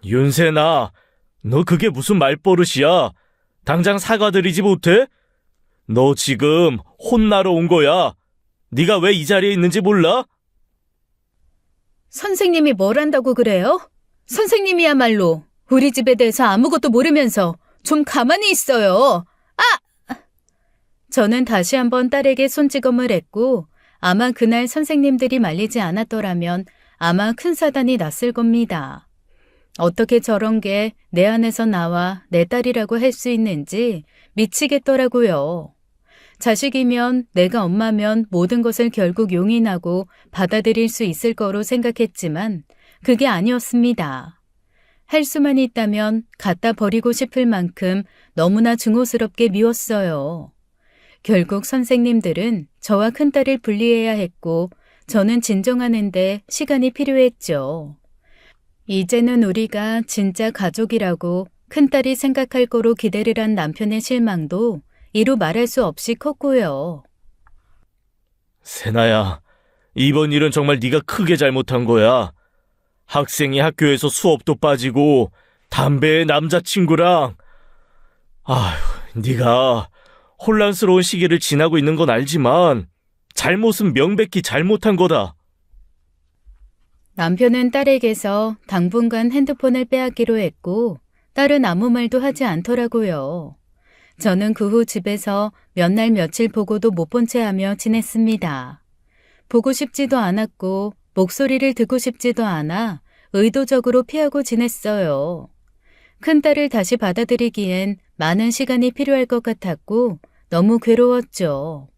윤세나, 너 그게 무슨 말버릇이야? 당장 사과드리지 못해? 너 지금 혼나러 온 거야. 네가 왜 이 자리에 있는지 몰라? 선생님이 뭘 한다고 그래요? 선생님이야말로 우리 집에 대해서 아무것도 모르면서 좀 가만히 있어요. 저는 다시 한번 딸에게 손찌검을 했고 아마 그날 선생님들이 말리지 않았더라면 아마 큰 사단이 났을 겁니다. 어떻게 저런 게 내 안에서 나와 내 딸이라고 할 수 있는지 미치겠더라고요. 자식이면 내가 엄마면 모든 것을 결국 용인하고 받아들일 수 있을 거로 생각했지만 그게 아니었습니다. 할 수만 있다면 갖다 버리고 싶을 만큼 너무나 증오스럽게 미웠어요. 결국 선생님들은 저와 큰딸을 분리해야 했고 저는 진정하는데 시간이 필요했죠. 이제는 우리가 진짜 가족이라고 큰딸이 생각할 거로 기대를 한 남편의 실망도 이루 말할 수 없이 컸고요. 세나야, 이번 일은 정말 네가 크게 잘못한 거야. 학생이 학교에서 수업도 빠지고 담배에 남자친구랑 네가 혼란스러운 시기를 지나고 있는 건 알지만 잘못은 명백히 잘못한 거다. 남편은 딸에게서 당분간 핸드폰을 빼앗기로 했고 딸은 아무 말도 하지 않더라고요. 저는 그 후 집에서 몇 날 며칠 보고도 못 본 채 하며 지냈습니다. 보고 싶지도 않았고 목소리를 듣고 싶지도 않아 의도적으로 피하고 지냈어요. 큰딸을 다시 받아들이기엔 많은 시간이 필요할 것 같았고 너무 괴로웠죠.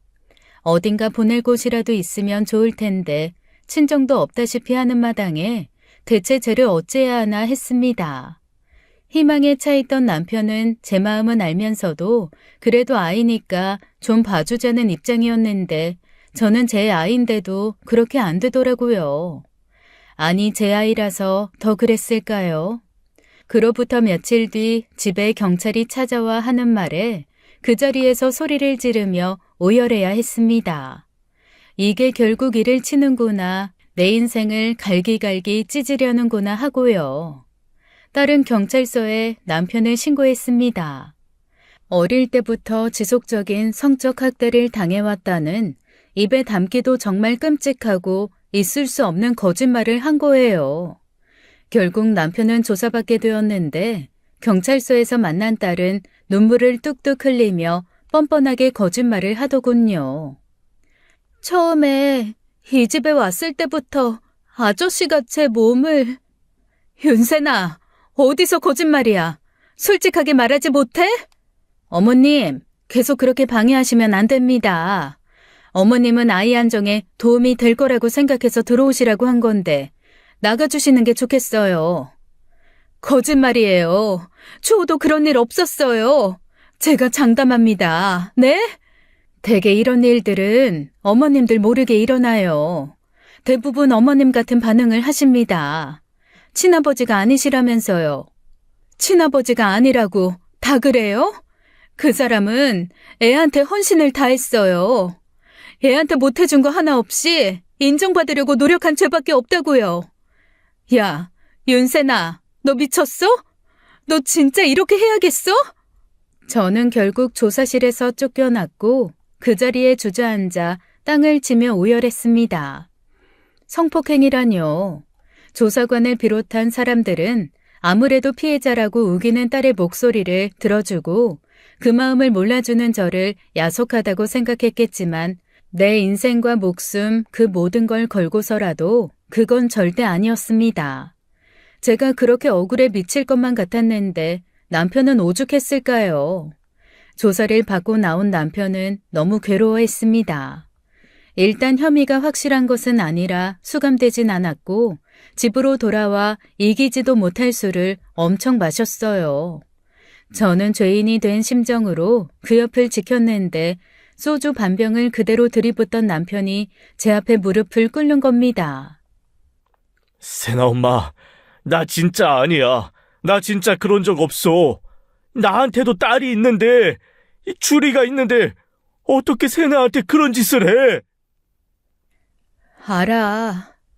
어딘가 보낼 곳이라도 있으면 좋을 텐데 친정도 없다시피 하는 마당에 대체 쟤를 어째야 하나 했습니다. 희망에 차있던 남편은 제 마음은 알면서도 그래도 아이니까 좀 봐주자는 입장이었는데 저는 제 아이인데도 그렇게 안 되더라고요. 아니 제 아이라서 더 그랬을까요? 그로부터 며칠 뒤 집에 경찰이 찾아와 하는 말에 그 자리에서 소리를 지르며 오열해야 했습니다. 이게 결국 이를 치는구나, 내 인생을 갈기갈기 찢으려는구나 하고요. 딸은 경찰서에 남편을 신고했습니다. 어릴 때부터 지속적인 성적 학대를 당해왔다는 입에 담기도 정말 끔찍하고 있을 수 없는 거짓말을 한 거예요. 결국 남편은 조사받게 되었는데 경찰서에서 만난 딸은 눈물을 뚝뚝 흘리며 뻔뻔하게 거짓말을 하더군요. 처음에 이 집에 왔을 때부터 아저씨가 제 몸을... 윤세나, 어디서 거짓말이야? 솔직하게 말하지 못해? 어머님, 계속 그렇게 방해하시면 안 됩니다. 어머님은 아이 안정에 도움이 될 거라고 생각해서 들어오시라고 한 건데 나가주시는 게 좋겠어요. 거짓말이에요. 저도 그런 일 없었어요. 제가 장담합니다. 네? 대개 이런 일들은 어머님들 모르게 일어나요. 대부분 어머님 같은 반응을 하십니다. 친아버지가 아니시라면서요. 친아버지가 아니라고 다 그래요? 그 사람은 애한테 헌신을 다했어요. 애한테 못해준 거 하나 없이 인정받으려고 노력한 죄밖에 없다고요. 야, 윤세나, 너 미쳤어? 너 진짜 이렇게 해야겠어? 저는 결국 조사실에서 쫓겨났고 그 자리에 주저앉아 땅을 치며 오열했습니다. 성폭행이라뇨. 조사관을 비롯한 사람들은 아무래도 피해자라고 우기는 딸의 목소리를 들어주고 그 마음을 몰라주는 저를 야속하다고 생각했겠지만 내 인생과 목숨 그 모든 걸 걸고서라도 그건 절대 아니었습니다. 제가 그렇게 억울해 미칠 것만 같았는데 남편은 오죽했을까요? 조사를 받고 나온 남편은 너무 괴로워했습니다. 일단 혐의가 확실한 것은 아니라 수감되진 않았고 집으로 돌아와 이기지도 못할 술을 엄청 마셨어요. 저는 죄인이 된 심정으로 그 옆을 지켰는데 소주 반병을 그대로 들이붓던 남편이 제 앞에 무릎을 꿇는 겁니다. 세나 엄마, 나 진짜 아니야. 나 진짜 그런 적 없어. 나한테도 딸이 있는데, 주리가 있는데 어떻게 세나한테 그런 짓을 해?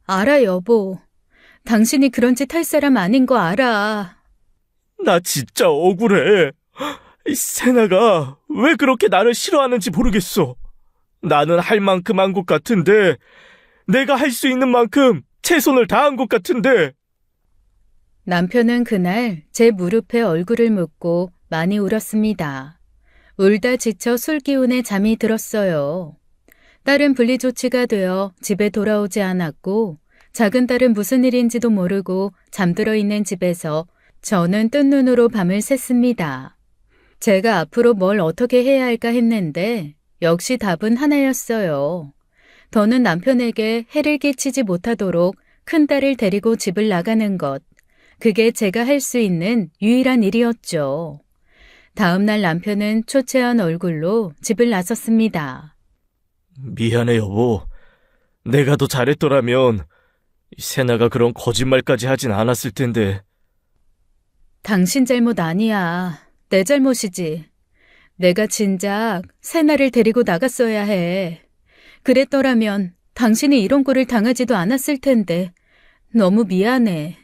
알아 여보. 당신이 그런 짓 할 사람 아닌 거 알아. 나 진짜 억울해. 이 세나가 왜 그렇게 나를 싫어하는지 모르겠어. 나는 할 만큼 한 것 같은데, 내가 할 수 있는 만큼 최선을 다한 것 같은데. 남편은 그날 제 무릎에 얼굴을 묻고 많이 울었습니다. 울다 지쳐 술 기운에 잠이 들었어요. 딸은 분리조치가 되어 집에 돌아오지 않았고 작은 딸은 무슨 일인지도 모르고 잠들어 있는 집에서 저는 뜬 눈으로 밤을 샜습니다. 제가 앞으로 뭘 어떻게 해야 할까 했는데 역시 답은 하나였어요. 더는 남편에게 해를 끼치지 못하도록 큰딸을 데리고 집을 나가는 것. 그게 제가 할 수 있는 유일한 일이었죠. 다음 날 남편은 초췌한 얼굴로 집을 나섰습니다. 미안해 여보. 내가 더 잘했더라면 세나가 그런 거짓말까지 하진 않았을 텐데. 당신 잘못 아니야. 내 잘못이지. 내가 진작 세나를 데리고 나갔어야 해. 그랬더라면 당신이 이런 꼴을 당하지도 않았을 텐데 너무 미안해.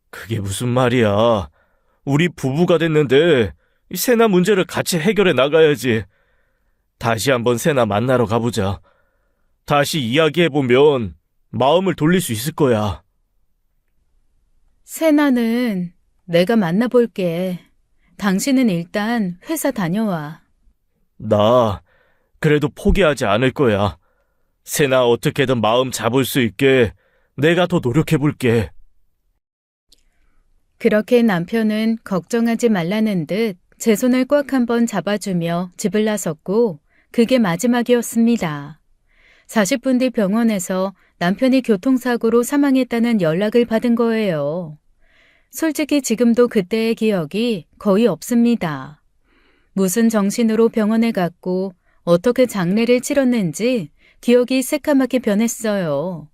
그게 무슨 말이야. 우리 부부가 됐는데 세나 문제를 같이 해결해 나가야지. 다시 한번 세나 만나러 가보자. 다시 이야기해보면 마음을 돌릴 수 있을 거야. 세나는 내가 만나볼게. 당신은 일단 회사 다녀와. 나 그래도 포기하지 않을 거야. 세나 어떻게든 마음 잡을 수 있게 내가 더 노력해볼게. 그렇게 남편은 걱정하지 말라는 듯 제 손을 꽉 한번 잡아주며 집을 나섰고 그게 마지막이었습니다. 40분 뒤 병원에서 남편이 교통사고로 사망했다는 연락을 받은 거예요. 솔직히 지금도 그때의 기억이 거의 없습니다. 무슨 정신으로 병원에 갔고 어떻게 장례를 치렀는지 기억이 새카맣게 변했어요.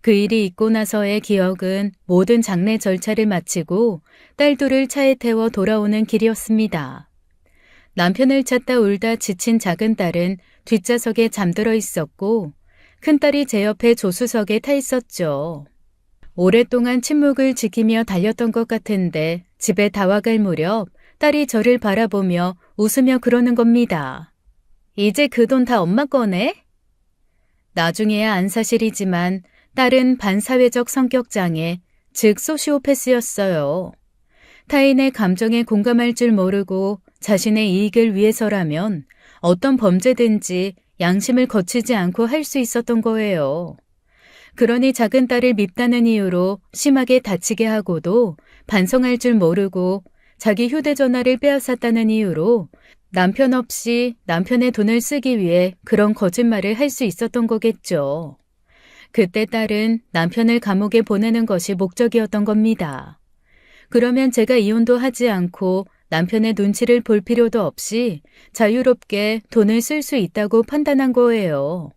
그 일이 있고 나서의 기억은 모든 장례 절차를 마치고 딸 둘을 차에 태워 돌아오는 길이었습니다. 남편을 찾다 울다 지친 작은 딸은 뒷좌석에 잠들어 있었고 큰딸이 제 옆에 조수석에 타 있었죠. 오랫동안 침묵을 지키며 달렸던 것 같은데 집에 다 와갈 무렵 딸이 저를 바라보며 웃으며 그러는 겁니다. 이제 그 돈 다 엄마 거네? 나중에야 안 사실이지만 딸은 반사회적 성격장애, 즉 소시오패스였어요. 타인의 감정에 공감할 줄 모르고 자신의 이익을 위해서라면 어떤 범죄든지 양심을 거치지 않고 할 수 있었던 거예요. 그러니 작은 딸을 밉다는 이유로 심하게 다치게 하고도 반성할 줄 모르고 자기 휴대전화를 빼앗았다는 이유로 남편 없이 남편의 돈을 쓰기 위해 그런 거짓말을 할 수 있었던 거겠죠. 그때 딸은 남편을 감옥에 보내는 것이 목적이었던 겁니다. 그러면 제가 이혼도 하지 않고 남편의 눈치를 볼 필요도 없이 자유롭게 돈을 쓸 수 있다고 판단한 거예요.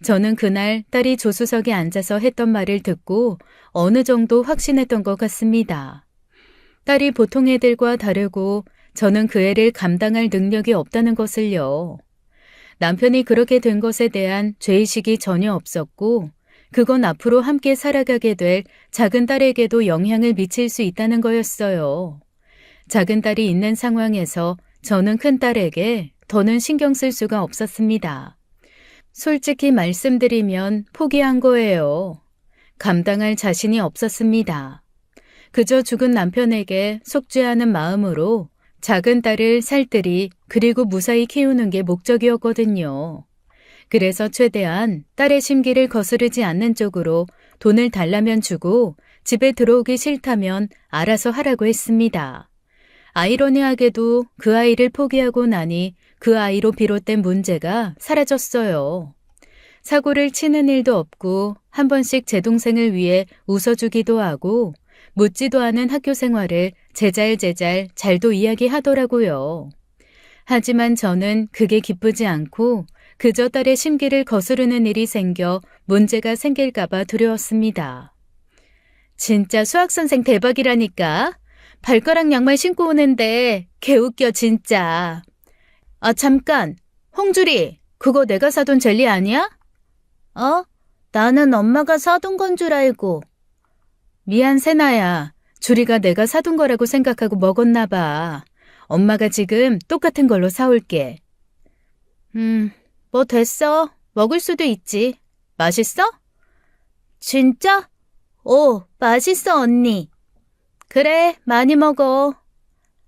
저는 그날 딸이 조수석에 앉아서 했던 말을 듣고 어느 정도 확신했던 것 같습니다. 딸이 보통 애들과 다르고 저는 그 애를 감당할 능력이 없다는 것을요. 남편이 그렇게 된 것에 대한 죄의식이 전혀 없었고 그건 앞으로 함께 살아가게 될 작은 딸에게도 영향을 미칠 수 있다는 거였어요. 작은 딸이 있는 상황에서 저는 큰 딸에게 더는 신경 쓸 수가 없었습니다. 솔직히 말씀드리면 포기한 거예요. 감당할 자신이 없었습니다. 그저 죽은 남편에게 속죄하는 마음으로 작은 딸을 살뜰히 그리고 무사히 키우는 게 목적이었거든요. 그래서 최대한 딸의 심기를 거스르지 않는 쪽으로 돈을 달라면 주고 집에 들어오기 싫다면 알아서 하라고 했습니다. 아이러니하게도 그 아이를 포기하고 나니 그 아이로 비롯된 문제가 사라졌어요. 사고를 치는 일도 없고 한 번씩 제 동생을 위해 웃어주기도 하고 묻지도 않은 학교 생활을 제잘제잘 잘도 이야기하더라고요. 하지만 저는 그게 기쁘지 않고 그저 딸의 심기를 거스르는 일이 생겨 문제가 생길까봐 두려웠습니다. 진짜 수학선생 대박이라니까. 발가락 양말 신고 오는데 개웃겨 진짜. 아 잠깐. 홍주리, 그거 내가 사둔 젤리 아니야? 나는 엄마가 사둔 건 줄 알고. 미안 세나야. 주리가 내가 사둔 거라고 생각하고 먹었나 봐. 엄마가 지금 똑같은 걸로 사올게. 뭐 됐어. 먹을 수도 있지. 맛있어? 진짜? 오, 맛있어 언니. 그래, 많이 먹어.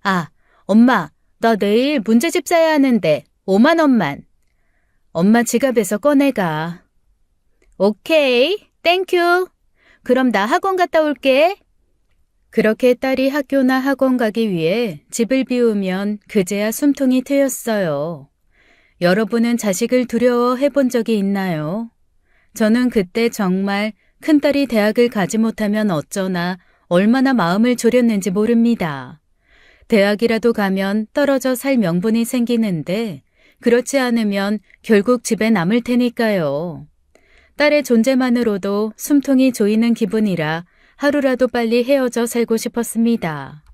아, 엄마, 나 내일 문제집 사야 하는데 5만 원만. 엄마 지갑에서 꺼내가. 오케이, 땡큐. 그럼 나 학원 갔다 올게. 그렇게 딸이 학교나 학원 가기 위해 집을 비우면 그제야 숨통이 트였어요. 여러분은 자식을 두려워해 본 적이 있나요? 저는 그때 정말 큰딸이 대학을 가지 못하면 어쩌나 얼마나 마음을 졸였는지 모릅니다. 대학이라도 가면 떨어져 살 명분이 생기는데 그렇지 않으면 결국 집에 남을 테니까요. 딸의 존재만으로도 숨통이 조이는 기분이라 하루라도 빨리 헤어져 살고 싶었습니다.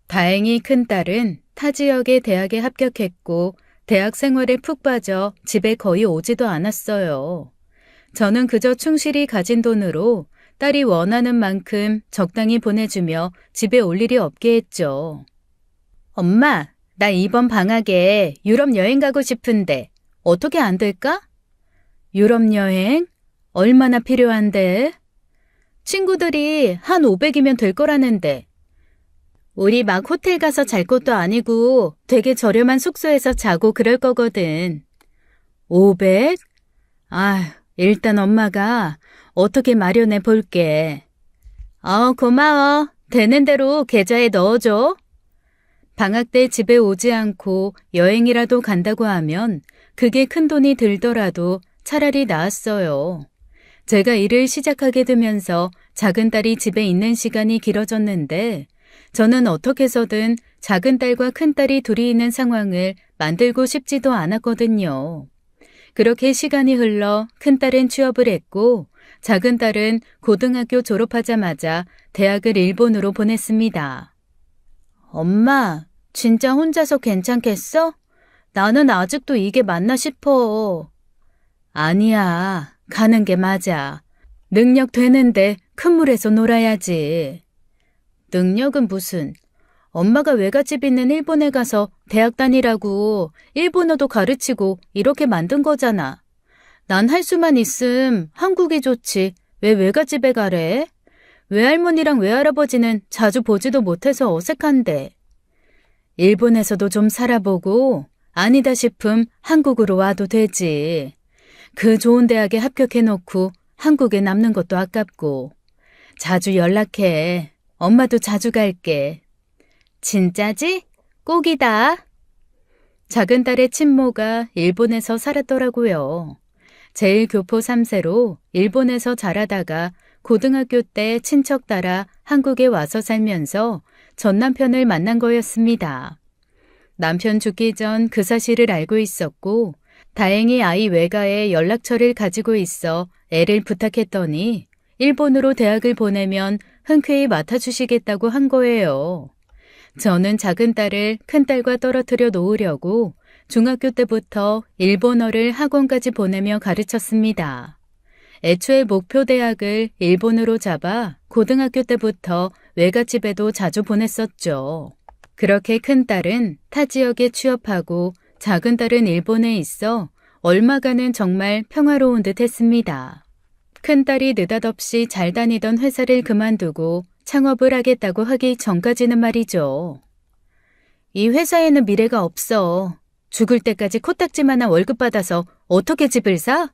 다행히 큰딸은 타 지역의 대학에 합격했고 대학 생활에 푹 빠져 집에 거의 오지도 않았어요. 저는 그저 충실히 가진 돈으로 딸이 원하는 만큼 적당히 보내주며 집에 올 일이 없게 했죠. 엄마, 나 이번 방학에 유럽 여행 가고 싶은데 어떻게 안 될까? 유럽 여행? 얼마나 필요한데? 친구들이 한 500이면 될 거라는데. 우리 막 호텔 가서 잘 것도 아니고 되게 저렴한 숙소에서 자고 그럴 거거든. 500? 일단 엄마가 어떻게 마련해 볼게. 고마워. 되는 대로 계좌에 넣어줘. 방학 때 집에 오지 않고 여행이라도 간다고 하면 그게 큰 돈이 들더라도 차라리 나았어요. 제가 일을 시작하게 되면서 작은 딸이 집에 있는 시간이 길어졌는데 저는 어떻게 해서든 작은 딸과 큰 딸이 둘이 있는 상황을 만들고 싶지도 않았거든요. 그렇게 시간이 흘러 큰 딸은 취업을 했고 작은 딸은 고등학교 졸업하자마자 대학을 일본으로 보냈습니다. 엄마, 진짜 혼자서 괜찮겠어? 나는 아직도 이게 맞나 싶어. 아니야, 가는 게 맞아. 능력 되는데 큰 물에서 놀아야지. 능력은 무슨? 엄마가 외갓집 있는 일본에 가서 대학 다니라고 일본어도 가르치고 이렇게 만든 거잖아. 난 할 수만 있음 한국이 좋지. 왜 외갓집에 가래? 외할머니랑 외할아버지는 자주 보지도 못해서 어색한데. 일본에서도 좀 살아보고 아니다 싶음 한국으로 와도 되지. 그 좋은 대학에 합격해놓고 한국에 남는 것도 아깝고. 자주 연락해. 엄마도 자주 갈게. 진짜지? 꼭이다. 작은 딸의 친모가 일본에서 살았더라고요. 제일 교포 3세로 일본에서 자라다가 고등학교 때 친척 따라 한국에 와서 살면서 전 남편을 만난 거였습니다. 남편 죽기 전 그 사실을 알고 있었고 다행히 아이 외가에 연락처를 가지고 있어 애를 부탁했더니 일본으로 대학을 보내면 흔쾌히 맡아주시겠다고 한 거예요. 저는 작은 딸을 큰 딸과 떨어뜨려 놓으려고 중학교 때부터 일본어를 학원까지 보내며 가르쳤습니다. 애초에 목표 대학을 일본으로 잡아 고등학교 때부터 외갓집에도 자주 보냈었죠. 그렇게 큰 딸은 타 지역에 취업하고 작은 딸은 일본에 있어 얼마간은 정말 평화로운 듯 했습니다. 큰 딸이 느닷없이 잘 다니던 회사를 그만두고 창업을 하겠다고 하기 전까지는 말이죠. 이 회사에는 미래가 없어. 죽을 때까지 코딱지만한 월급 받아서 어떻게 집을 사?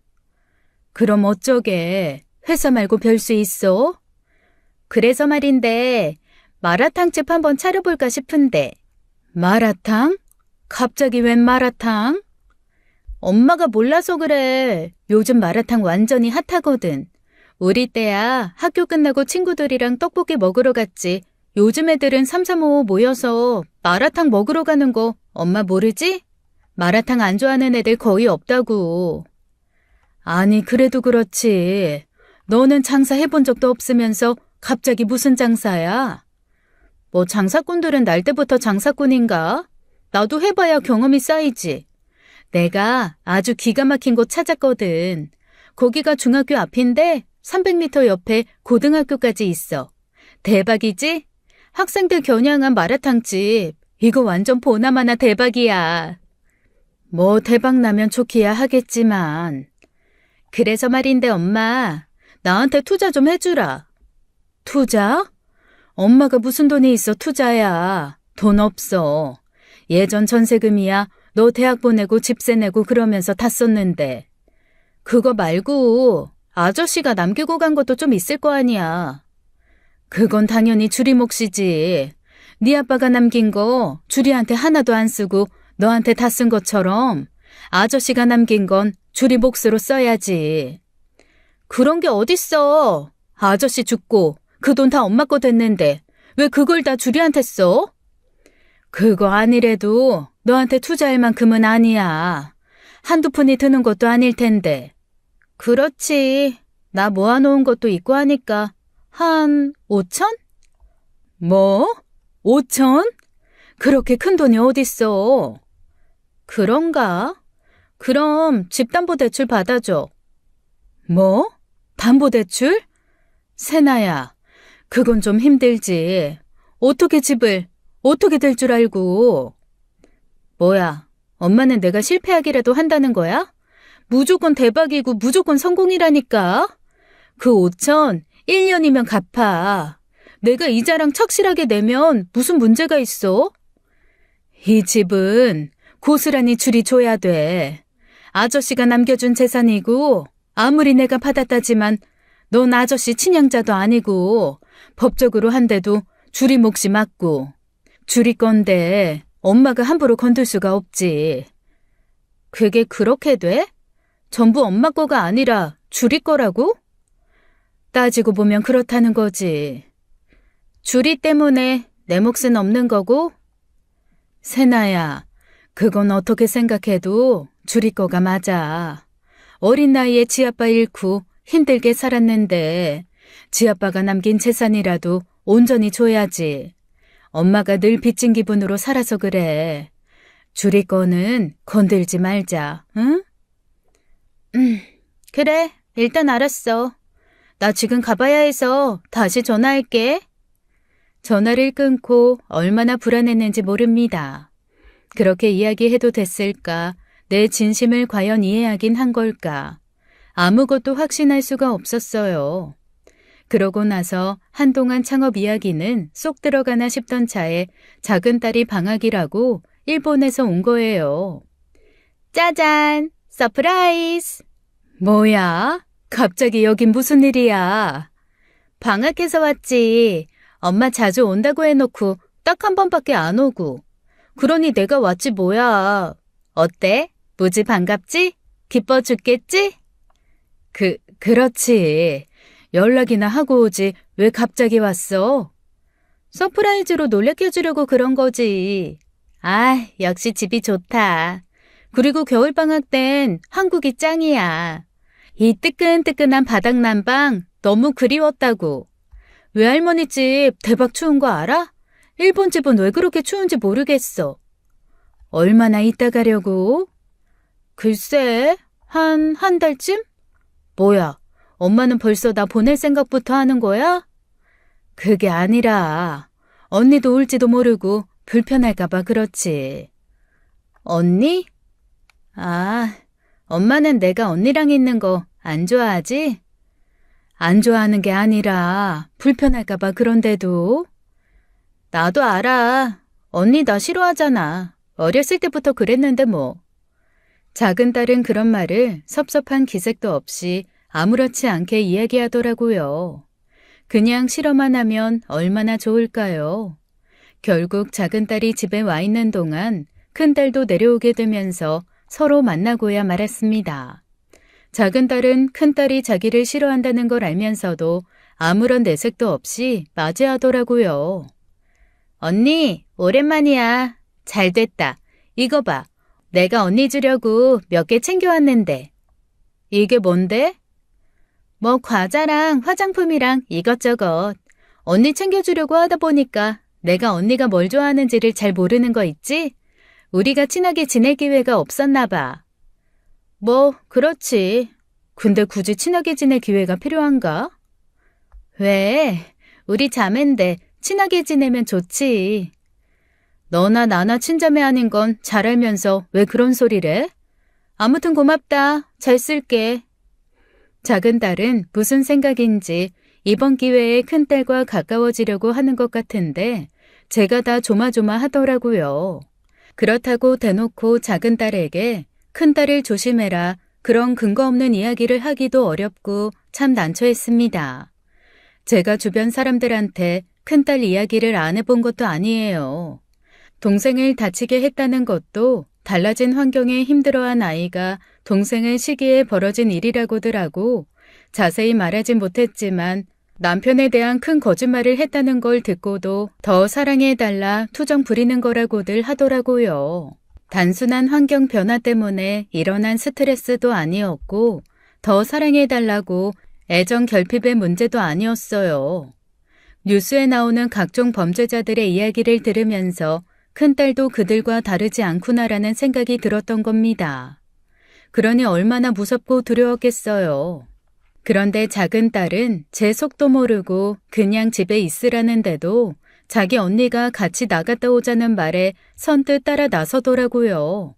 그럼 어쩌게? 회사 말고 별 수 있어? 그래서 말인데 마라탕집 한번 차려볼까 싶은데. 마라탕? 갑자기 웬 마라탕? 엄마가 몰라서 그래. 요즘 마라탕 완전히 핫하거든. 우리 때야 학교 끝나고 친구들이랑 떡볶이 먹으러 갔지. 요즘 애들은 3, 3, 5 모여서 마라탕 먹으러 가는 거 엄마 모르지? 마라탕 안 좋아하는 애들 거의 없다고. 아니 그래도 그렇지. 너는 장사 해본 적도 없으면서 갑자기 무슨 장사야? 뭐 장사꾼들은 날 때부터 장사꾼인가? 나도 해봐야 경험이 쌓이지. 내가 아주 기가 막힌 곳 찾았거든. 거기가 중학교 앞인데 300m 옆에 고등학교까지 있어. 대박이지? 학생들 겨냥한 마라탕집. 이거 완전 보나마나 대박이야. 뭐 대박 나면 좋기야 하겠지만. 그래서 말인데 엄마, 나한테 투자 좀 해주라. 투자? 엄마가 무슨 돈이 있어 투자야. 돈 없어. 예전 전세금이야. 너 대학 보내고 집세 내고 그러면서 다 썼는데. 그거 말고 아저씨가 남기고 간 것도 좀 있을 거 아니야. 그건 당연히 주리 몫이지. 네 아빠가 남긴 거 주리한테 하나도 안 쓰고 너한테 다 쓴 것처럼 아저씨가 남긴 건 주리 몫으로 써야지. 그런 게 어딨어. 아저씨 죽고 그 돈 다 엄마 거 됐는데 왜 그걸 다 주리한테 써? 그거 아니래도 너한테 투자할 만큼은 아니야. 한두 푼이 드는 것도 아닐 텐데. 그렇지. 나 모아놓은 것도 있고 하니까 한 5천? 뭐? 5천? 그렇게 큰 돈이 어딨어? 그런가? 그럼 집담보대출 받아줘. 뭐? 담보대출? 세나야, 그건 좀 힘들지. 어떻게 집을, 어떻게 될 줄 알고. 뭐야, 엄마는 내가 실패하기라도 한다는 거야? 무조건 대박이고 무조건 성공이라니까. 그 5천 1년이면 갚아. 내가 이자랑 착실하게 내면 무슨 문제가 있어? 이 집은 고스란히 줄이 줘야 돼. 아저씨가 남겨준 재산이고 아무리 내가 받았다지만 넌 아저씨 친양자도 아니고 법적으로 한데도 주리 몫이 맞고. 주리 건데 엄마가 함부로 건들 수가 없지. 그게 그렇게 돼? 전부 엄마 거가 아니라 주리 거라고? 따지고 보면 그렇다는 거지. 주리 때문에 내 몫은 없는 거고? 세나야, 그건 어떻게 생각해도 주리 거가 맞아. 어린 나이에 지아빠 잃고 힘들게 살았는데 지아빠가 남긴 재산이라도 온전히 줘야지. 엄마가 늘 빚진 기분으로 살아서 그래. 주리 거는 건들지 말자, 응? 그래, 일단 알았어. 나 지금 가봐야 해서 다시 전화할게. 전화를 끊고 얼마나 불안했는지 모릅니다. 그렇게 이야기해도 됐을까? 내 진심을 과연 이해하긴 한 걸까? 아무것도 확신할 수가 없었어요. 그러고 나서 한동안 창업 이야기는 쏙 들어가나 싶던 차에 작은 딸이 방학이라고 일본에서 온 거예요. 짜잔! 서프라이즈! 뭐야? 갑자기 여긴 무슨 일이야? 방학해서 왔지. 엄마 자주 온다고 해놓고 딱 한 번밖에 안 오고. 그러니 내가 왔지 뭐야. 어때? 무지 반갑지? 기뻐 죽겠지? 그렇지. 연락이나 하고 오지 왜 갑자기 왔어? 서프라이즈로 놀래켜주려고 그런 거지. 아, 역시 집이 좋다. 그리고 겨울방학 땐 한국이 짱이야. 이 뜨끈뜨끈한 바닥 난방 너무 그리웠다고. 외할머니 집 대박 추운 거 알아? 일본 집은 왜 그렇게 추운지 모르겠어. 얼마나 있다 가려고? 글쎄, 한 달쯤? 뭐야, 엄마는 벌써 나 보낼 생각부터 하는 거야? 그게 아니라 언니도 올지도 모르고 불편할까봐 그렇지. 언니? 아, 엄마는 내가 언니랑 있는 거 안 좋아하지? 안 좋아하는 게 아니라 불편할까봐 그런데도. 나도 알아. 언니 나 싫어하잖아. 어렸을 때부터 그랬는데 뭐. 작은 딸은 그런 말을 섭섭한 기색도 없이 아무렇지 않게 이야기하더라고요. 그냥 싫어만 하면 얼마나 좋을까요? 결국 작은 딸이 집에 와 있는 동안 큰 딸도 내려오게 되면서 서로 만나고야 말았습니다. 작은 딸은 큰 딸이 자기를 싫어한다는 걸 알면서도 아무런 내색도 없이 맞이하더라고요. 언니, 오랜만이야. 잘 됐다. 이거 봐. 내가 언니 주려고 몇 개 챙겨왔는데. 이게 뭔데? 뭐 과자랑 화장품이랑 이것저것. 언니 챙겨주려고 하다 보니까 내가 언니가 뭘 좋아하는지를 잘 모르는 거 있지? 우리가 친하게 지낼 기회가 없었나 봐. 뭐 그렇지. 근데 굳이 친하게 지낼 기회가 필요한가? 왜? 우리 자매인데 친하게 지내면 좋지. 너나 나나 친자매 아닌 건 잘 알면서 왜 그런 소리래? 아무튼 고맙다. 잘 쓸게. 작은 딸은 무슨 생각인지 이번 기회에 큰딸과 가까워지려고 하는 것 같은데 제가 다 조마조마하더라고요. 그렇다고 대놓고 작은 딸에게 큰딸을 조심해라 그런 근거 없는 이야기를 하기도 어렵고 참 난처했습니다. 제가 주변 사람들한테 큰딸 이야기를 안 해본 것도 아니에요. 동생을 다치게 했다는 것도 달라진 환경에 힘들어한 아이가 동생의 시기에 벌어진 일이라고들 하고 자세히 말하진 못했지만 남편에 대한 큰 거짓말을 했다는 걸 듣고도 더 사랑해달라 투정 부리는 거라고들 하더라고요. 단순한 환경 변화 때문에 일어난 스트레스도 아니었고 더 사랑해달라고 애정 결핍의 문제도 아니었어요. 뉴스에 나오는 각종 범죄자들의 이야기를 들으면서 큰딸도 그들과 다르지 않구나라는 생각이 들었던 겁니다. 그러니 얼마나 무섭고 두려웠겠어요. 그런데 작은 딸은 제 속도 모르고 그냥 집에 있으라는데도 자기 언니가 같이 나갔다 오자는 말에 선뜻 따라 나서더라고요.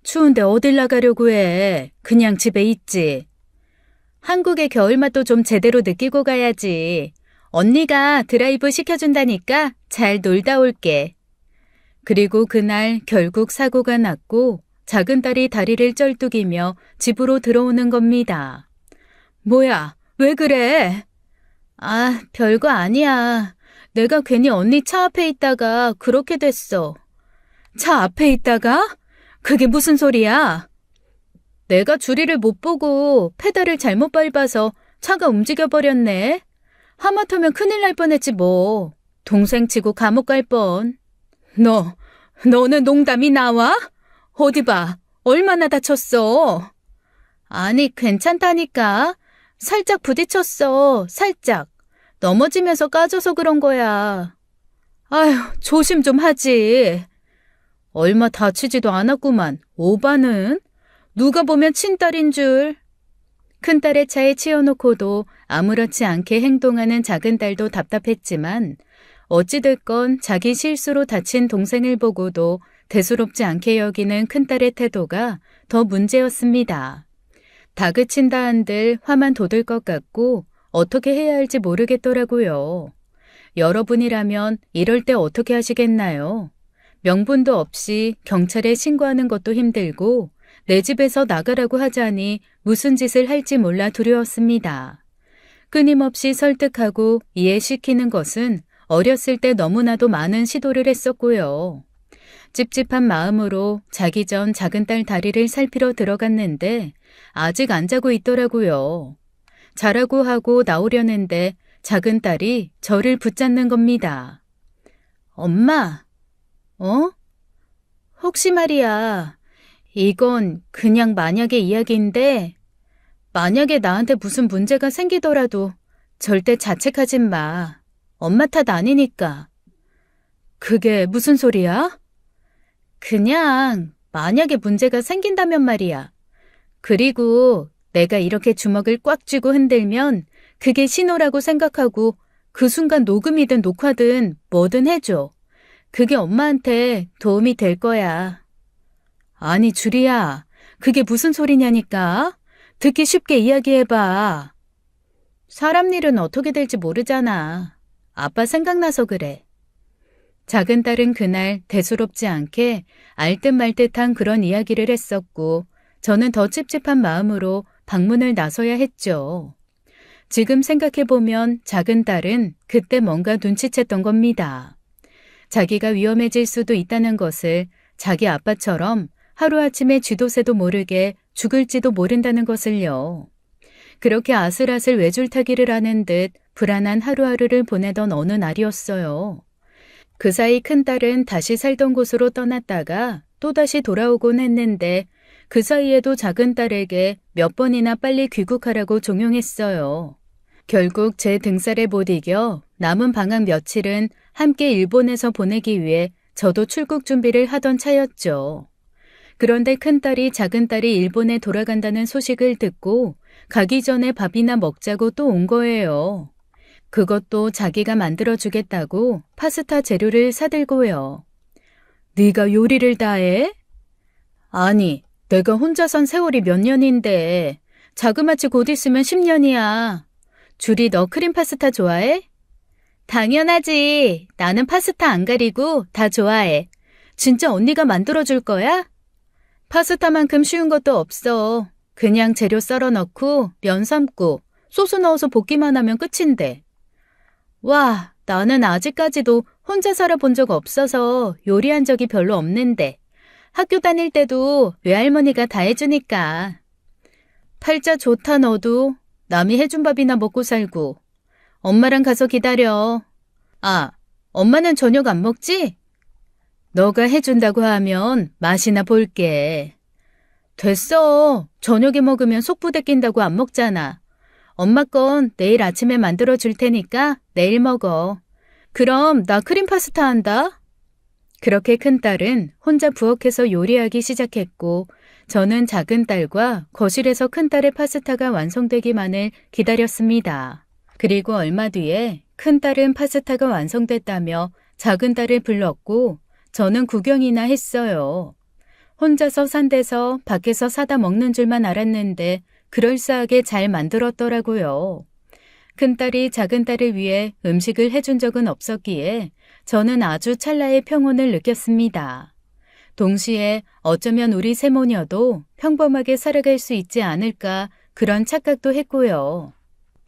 추운데 어딜 나가려고 해. 그냥 집에 있지. 한국의 겨울맛도 좀 제대로 느끼고 가야지. 언니가 드라이브 시켜준다니까 잘 놀다 올게. 그리고 그날 결국 사고가 났고 작은 딸이 다리를 쩔뚝이며 집으로 들어오는 겁니다. 뭐야, 왜 그래? 아, 별거 아니야. 내가 괜히 언니 차 앞에 있다가 그렇게 됐어. 차 앞에 있다가? 그게 무슨 소리야? 내가 주리를 못 보고 페달을 잘못 밟아서 차가 움직여버렸네. 하마터면 큰일 날 뻔했지 뭐. 동생 치고 감옥 갈 뻔. 너는 농담이 나와? 어디 봐. 얼마나 다쳤어? 아니, 괜찮다니까. 살짝 부딪혔어. 살짝. 넘어지면서 까져서 그런 거야. 아휴, 조심 좀 하지. 얼마 다치지도 않았구만. 오바는? 누가 보면 친딸인 줄. 큰딸의 차에 치여놓고도 아무렇지 않게 행동하는 작은딸도 답답했지만 어찌됐건 자기 실수로 다친 동생을 보고도 대수롭지 않게 여기는 큰딸의 태도가 더 문제였습니다. 다그친다 한들 화만 돋을 것 같고 어떻게 해야 할지 모르겠더라고요. 여러분이라면 이럴 때 어떻게 하시겠나요? 명분도 없이 경찰에 신고하는 것도 힘들고 내 집에서 나가라고 하자니 무슨 짓을 할지 몰라 두려웠습니다. 끊임없이 설득하고 이해시키는 것은 어렸을 때 너무나도 많은 시도를 했었고요. 찝찝한 마음으로 자기 전 작은딸 다리를 살피러 들어갔는데 아직 안 자고 있더라고요. 자라고 하고 나오려는데 작은딸이 저를 붙잡는 겁니다. 엄마, 혹시 말이야, 이건 그냥 만약의 이야기인데 만약에 나한테 무슨 문제가 생기더라도 절대 자책하지 마. 엄마 탓 아니니까. 그게 무슨 소리야? 그냥 만약에 문제가 생긴다면 말이야. 그리고 내가 이렇게 주먹을 꽉 쥐고 흔들면 그게 신호라고 생각하고 그 순간 녹음이든 녹화든 뭐든 해줘. 그게 엄마한테 도움이 될 거야. 아니, 주리야. 그게 무슨 소리냐니까? 듣기 쉽게 이야기해봐. 사람 일은 어떻게 될지 모르잖아. 아빠 생각나서 그래. 작은 딸은 그날 대수롭지 않게 알듯 말듯한 그런 이야기를 했었고 저는 더 찝찝한 마음으로 방문을 나서야 했죠. 지금 생각해보면 작은 딸은 그때 뭔가 눈치챘던 겁니다. 자기가 위험해질 수도 있다는 것을 자기 아빠처럼 하루아침에 쥐도새도 모르게 죽을지도 모른다는 것을요. 그렇게 아슬아슬 외줄타기를 하는 듯 불안한 하루하루를 보내던 어느 날이었어요. 그 사이 큰딸은 다시 살던 곳으로 떠났다가 또다시 돌아오곤 했는데 그 사이에도 작은딸에게 몇 번이나 빨리 귀국하라고 종용했어요. 결국 제 등살에 못 이겨 남은 방학 며칠은 함께 일본에서 보내기 위해 저도 출국 준비를 하던 차였죠. 그런데 큰딸이 작은딸이 일본에 돌아간다는 소식을 듣고 가기 전에 밥이나 먹자고 또 온 거예요. 그것도 자기가 만들어주겠다고 파스타 재료를 사들고요. 네가 요리를 다 해? 아니, 내가 혼자 산 세월이 몇 년인데 자그마치 곧 있으면 10년이야. 주리 너 크림 파스타 좋아해? 당연하지. 나는 파스타 안 가리고 다 좋아해. 진짜 언니가 만들어줄 거야? 파스타만큼 쉬운 것도 없어. 그냥 재료 썰어 넣고 면 삶고 소스 넣어서 볶기만 하면 끝인데. 와, 나는 아직까지도 혼자 살아본 적 없어서 요리한 적이 별로 없는데. 학교 다닐 때도 외할머니가 다 해주니까. 팔자 좋다 너도. 남이 해준 밥이나 먹고 살고. 엄마랑 가서 기다려. 아, 엄마는 저녁 안 먹지? 너가 해준다고 하면 맛이나 볼게. 됐어. 저녁에 먹으면 속 부대낀다고 안 먹잖아. 엄마 건 내일 아침에 만들어 줄 테니까 내일 먹어. 그럼 나 크림 파스타 한다. 그렇게 큰딸은 혼자 부엌에서 요리하기 시작했고 저는 작은딸과 거실에서 큰딸의 파스타가 완성되기만을 기다렸습니다. 그리고 얼마 뒤에 큰딸은 파스타가 완성됐다며 작은딸을 불렀고 저는 구경이나 했어요. 혼자서 산 데서 밖에서 사다 먹는 줄만 알았는데 그럴싸하게 잘 만들었더라고요. 큰딸이 작은딸을 위해 음식을 해준 적은 없었기에 저는 아주 찰나의 평온을 느꼈습니다. 동시에 어쩌면 우리 세모녀도 평범하게 살아갈 수 있지 않을까 그런 착각도 했고요.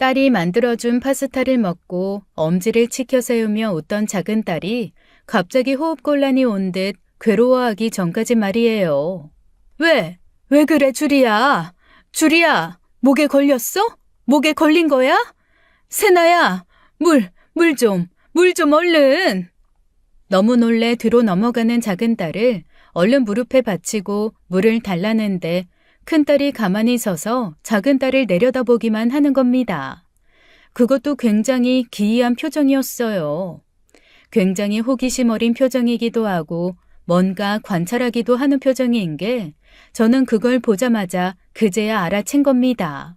딸이 만들어준 파스타를 먹고 엄지를 치켜 세우며 웃던 작은 딸이 갑자기 호흡곤란이 온 듯 괴로워하기 전까지 말이에요. 왜? 왜 그래, 주리야? 주리야, 목에 걸렸어? 목에 걸린 거야? 세나야, 물 좀 얼른! 너무 놀래 뒤로 넘어가는 작은 딸을 얼른 무릎에 받치고 물을 달라는데 큰딸이 가만히 서서 작은 딸을 내려다보기만 하는 겁니다. 그것도 굉장히 기이한 표정이었어요. 굉장히 호기심 어린 표정이기도 하고 뭔가 관찰하기도 하는 표정인 게 저는 그걸 보자마자 그제야 알아챈 겁니다.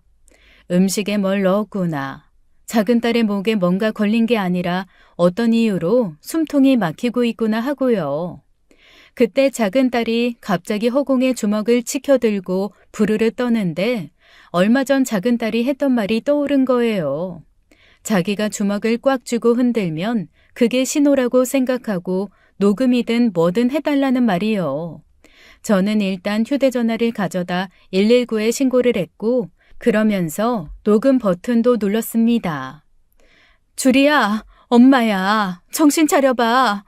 음식에 뭘 넣었구나. 작은 딸의 목에 뭔가 걸린 게 아니라 어떤 이유로 숨통이 막히고 있구나 하고요. 그때 작은 딸이 갑자기 허공에 주먹을 치켜들고 부르르 떠는데 얼마 전 작은 딸이 했던 말이 떠오른 거예요. 자기가 주먹을 꽉 쥐고 흔들면 그게 신호라고 생각하고 녹음이든 뭐든 해달라는 말이요. 저는 일단 휴대전화를 가져다 119에 신고를 했고 그러면서 녹음 버튼도 눌렀습니다. 주리야, 엄마야, 정신 차려봐.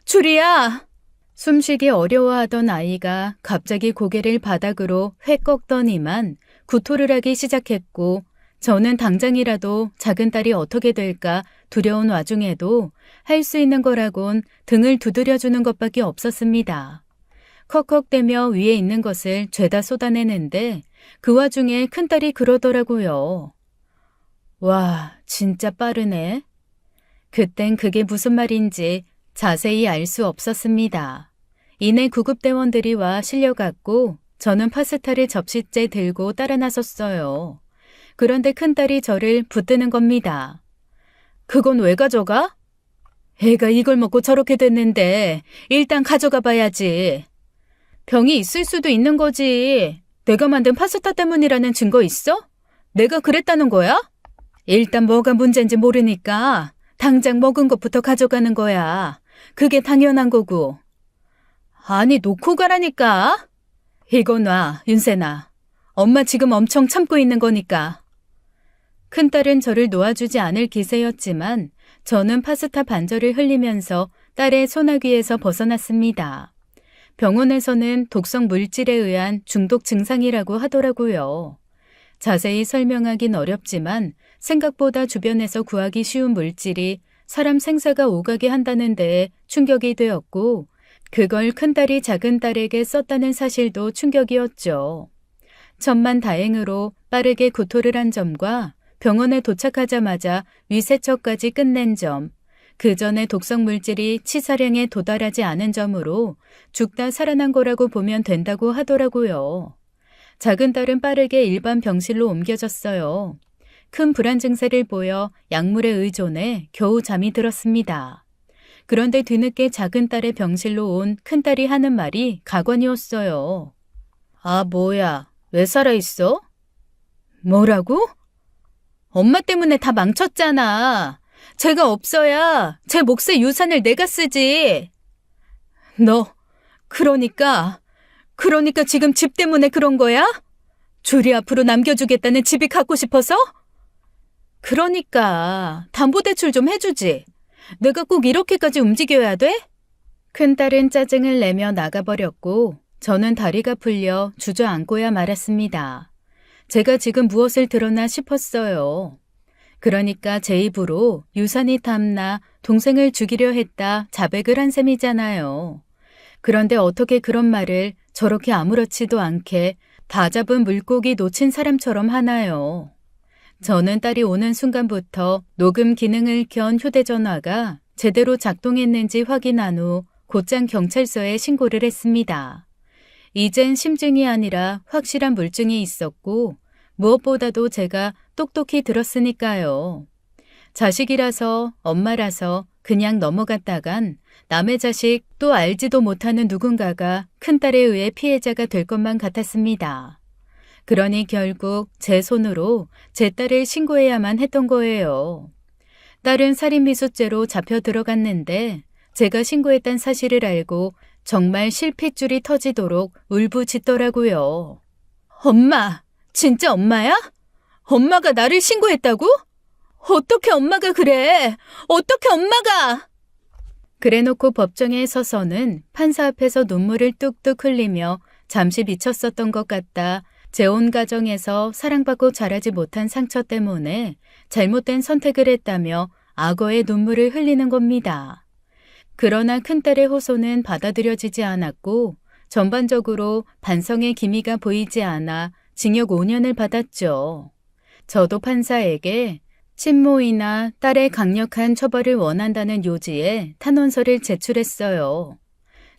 주리야. 숨쉬기 어려워하던 아이가 갑자기 고개를 바닥으로 획 꺾더니만 구토를 하기 시작했고 저는 당장이라도 작은 딸이 어떻게 될까 두려운 와중에도 할 수 있는 거라곤 등을 두드려주는 것밖에 없었습니다. 컥컥대며 위에 있는 것을 죄다 쏟아내는데 그 와중에 큰딸이 그러더라고요. 와, 진짜 빠르네. 그땐 그게 무슨 말인지 자세히 알 수 없었습니다. 이내 구급대원들이 와 실려갔고 저는 파스타를 접시째 들고 따라 나섰어요. 그런데 큰딸이 저를 붙드는 겁니다. 그건 왜 가져가? 애가 이걸 먹고 저렇게 됐는데 일단 가져가 봐야지. 병이 있을 수도 있는 거지. 내가 만든 파스타 때문이라는 증거 있어? 내가 그랬다는 거야? 일단 뭐가 문제인지 모르니까 당장 먹은 것부터 가져가는 거야. 그게 당연한 거고. 아니, 놓고 가라니까. 이거 놔, 윤세나. 엄마 지금 엄청 참고 있는 거니까. 큰딸은 저를 놓아주지 않을 기세였지만 저는 파스타 반절을 흘리면서 딸의 소나귀에서 벗어났습니다. 병원에서는 독성 물질에 의한 중독 증상이라고 하더라고요. 자세히 설명하긴 어렵지만 생각보다 주변에서 구하기 쉬운 물질이 사람 생사가 오가게 한다는 데에 충격이 되었고 그걸 큰딸이 작은 딸에게 썼다는 사실도 충격이었죠. 천만다행으로 빠르게 구토를 한 점과 병원에 도착하자마자 위세처까지 끝낸 점, 그 전에 독성 물질이 치사량에 도달하지 않은 점으로 죽다 살아난 거라고 보면 된다고 하더라고요. 작은 딸은 빠르게 일반 병실로 옮겨졌어요. 큰 불안 증세를 보여 약물에 의존해 겨우 잠이 들었습니다. 그런데 뒤늦게 작은 딸의 병실로 온 큰딸이 하는 말이 가관이었어요. 아, 뭐야, 왜 살아있어? 뭐라고? 엄마 때문에 다 망쳤잖아. 제가 없어야 제 몫의 유산을 내가 쓰지. 너, 그러니까 지금 집 때문에 그런 거야? 주리 앞으로 남겨주겠다는 집이 갖고 싶어서? 그러니까 담보대출 좀 해주지. 내가 꼭 이렇게까지 움직여야 돼? 큰딸은 짜증을 내며 나가버렸고 저는 다리가 풀려 주저앉고야 말았습니다. 제가 지금 무엇을 들었나 싶었어요. 그러니까 제 입으로 유산이 탐나 동생을 죽이려 했다 자백을 한 셈이잖아요. 그런데 어떻게 그런 말을 저렇게 아무렇지도 않게 다 잡은 물고기 놓친 사람처럼 하나요? 저는 딸이 오는 순간부터 녹음 기능을 켠 휴대전화가 제대로 작동했는지 확인한 후 곧장 경찰서에 신고를 했습니다. 이젠 심증이 아니라 확실한 물증이 있었고 무엇보다도 제가 똑똑히 들었으니까요. 자식이라서 엄마라서 그냥 넘어갔다간 남의 자식 또 알지도 못하는 누군가가 큰딸에 의해 피해자가 될 것만 같았습니다. 그러니 결국 제 손으로 제 딸을 신고해야만 했던 거예요. 딸은 살인미수죄로 잡혀 들어갔는데 제가 신고했단 사실을 알고 정말 실핏줄이 터지도록 울부짖더라고요. 엄마, 진짜 엄마야? 엄마가 나를 신고했다고? 어떻게 엄마가 그래? 어떻게 엄마가? 그래놓고 법정에 서서는 판사 앞에서 눈물을 뚝뚝 흘리며 잠시 미쳤었던 것 같다. 재혼 가정에서 사랑받고 자라지 못한 상처 때문에 잘못된 선택을 했다며 악어의 눈물을 흘리는 겁니다. 그러나 큰딸의 호소는 받아들여지지 않았고 전반적으로 반성의 기미가 보이지 않아 징역 5년을 받았죠. 저도 판사에게 친모이나 딸의 강력한 처벌을 원한다는 요지의 탄원서를 제출했어요.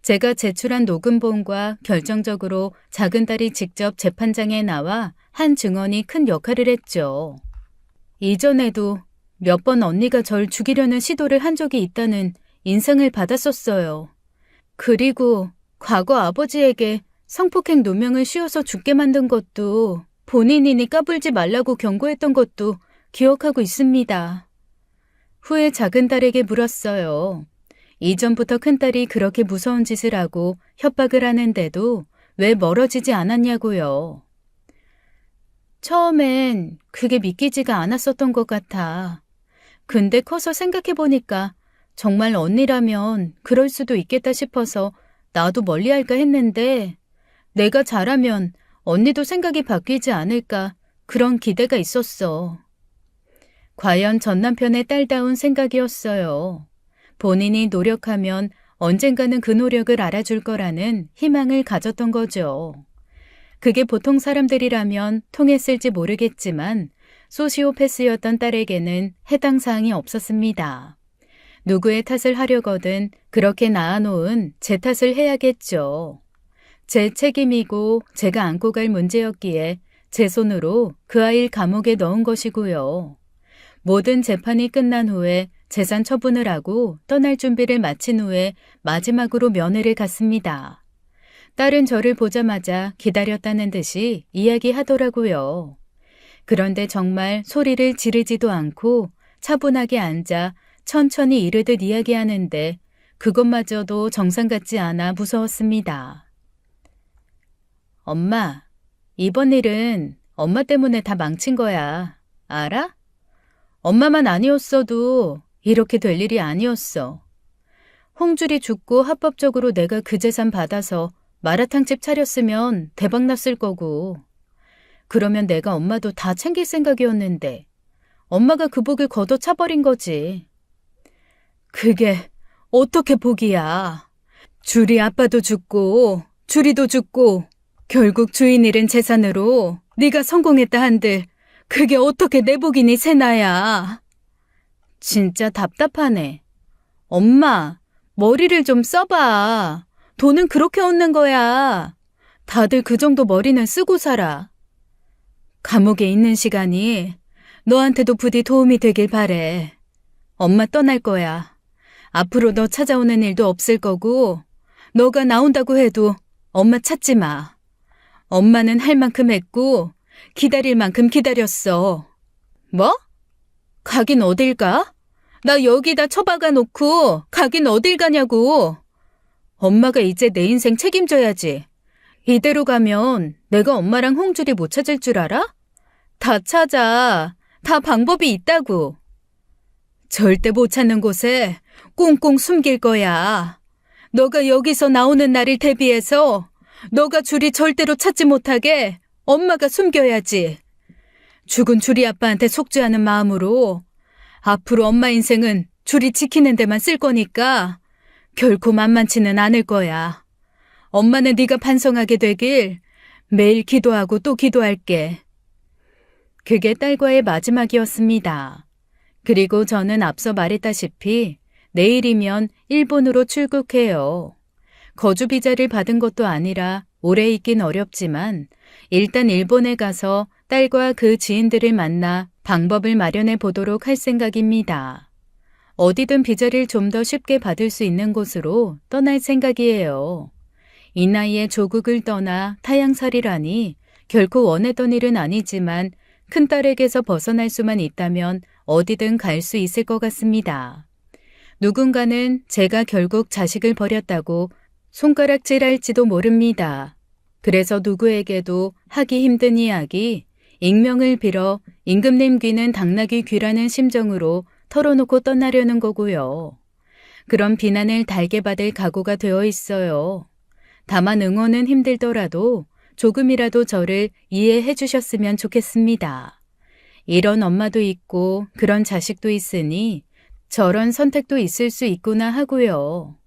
제가 제출한 녹음본과 결정적으로 작은딸이 직접 재판장에 나와 한 증언이 큰 역할을 했죠. 이전에도 몇 번 언니가 절 죽이려는 시도를 한 적이 있다는 인상을 받았었어요. 그리고 과거 아버지에게 성폭행 누명을 씌워서 죽게 만든 것도 본인이니 까불지 말라고 경고했던 것도 기억하고 있습니다. 후에 작은딸에게 물었어요. 이전부터 큰딸이 그렇게 무서운 짓을 하고 협박을 하는데도 왜 멀어지지 않았냐고요. 처음엔 그게 믿기지가 않았었던 것 같아. 근데 커서 생각해보니까 정말 언니라면 그럴 수도 있겠다 싶어서 나도 멀리할까 했는데 내가 잘하면 언니도 생각이 바뀌지 않을까 그런 기대가 있었어. 과연 전 남편의 딸다운 생각이었어요. 본인이 노력하면 언젠가는 그 노력을 알아줄 거라는 희망을 가졌던 거죠. 그게 보통 사람들이라면 통했을지 모르겠지만 소시오패스였던 딸에게는 해당 사항이 없었습니다. 누구의 탓을 하려거든 그렇게 낳아놓은 제 탓을 해야겠죠. 제 책임이고 제가 안고 갈 문제였기에 제 손으로 그 아이를 감옥에 넣은 것이고요. 모든 재판이 끝난 후에 재산 처분을 하고 떠날 준비를 마친 후에 마지막으로 면회를 갔습니다. 딸은 저를 보자마자 기다렸다는 듯이 이야기하더라고요. 그런데 정말 소리를 지르지도 않고 차분하게 앉아 천천히 이르듯 이야기하는데 그것마저도 정상 같지 않아 무서웠습니다. 엄마, 이번 일은 엄마 때문에 다 망친 거야. 알아? 엄마만 아니었어도 이렇게 될 일이 아니었어. 홍줄이 죽고 합법적으로 내가 그 재산 받아서 마라탕집 차렸으면 대박 났을 거고. 그러면 내가 엄마도 다 챙길 생각이었는데 엄마가 그 복을 걷어차버린 거지. 그게 어떻게 복이야. 줄이 아빠도 죽고 줄이도 죽고 결국 주인 잃은 재산으로 네가 성공했다 한들 그게 어떻게 내 복이니 세나야. 진짜 답답하네. 엄마, 머리를 좀 써봐. 돈은 그렇게 얻는 거야. 다들 그 정도 머리는 쓰고 살아. 감옥에 있는 시간이 너한테도 부디 도움이 되길 바래. 엄마 떠날 거야. 앞으로 너 찾아오는 일도 없을 거고 너가 나온다고 해도 엄마 찾지 마. 엄마는 할 만큼 했고 기다릴 만큼 기다렸어. 뭐? 가긴 어딜 가? 나 여기다 처박아 놓고 가긴 어딜 가냐고. 엄마가 이제 내 인생 책임져야지. 이대로 가면 내가 엄마랑 홍줄이 못 찾을 줄 알아? 다 찾아. 다 방법이 있다고. 절대 못 찾는 곳에 꽁꽁 숨길 거야. 너가 여기서 나오는 날을 대비해서 너가 줄이 절대로 찾지 못하게 엄마가 숨겨야지. 죽은 줄이 아빠한테 속죄하는 마음으로 앞으로 엄마 인생은 줄이 지키는 데만 쓸 거니까 결코 만만치는 않을 거야. 엄마는 네가 반성하게 되길 매일 기도하고 또 기도할게. 그게 딸과의 마지막이었습니다. 그리고 저는 앞서 말했다시피 내일이면 일본으로 출국해요. 거주 비자를 받은 것도 아니라 오래 있긴 어렵지만 일단 일본에 가서 딸과 그 지인들을 만나 방법을 마련해 보도록 할 생각입니다. 어디든 비자를 좀 더 쉽게 받을 수 있는 곳으로 떠날 생각이에요. 이 나이에 조국을 떠나 타향살이라니 결코 원했던 일은 아니지만 큰딸에게서 벗어날 수만 있다면 어디든 갈 수 있을 것 같습니다. 누군가는 제가 결국 자식을 버렸다고 손가락질할지도 모릅니다. 그래서 누구에게도 하기 힘든 이야기, 익명을 빌어 임금님 귀는 당나귀 귀라는 심정으로 털어놓고 떠나려는 거고요. 그런 비난을 달게 받을 각오가 되어 있어요. 다만 응원은 힘들더라도 조금이라도 저를 이해해 주셨으면 좋겠습니다. 이런 엄마도 있고 그런 자식도 있으니 저런 선택도 있을 수 있구나 하고요.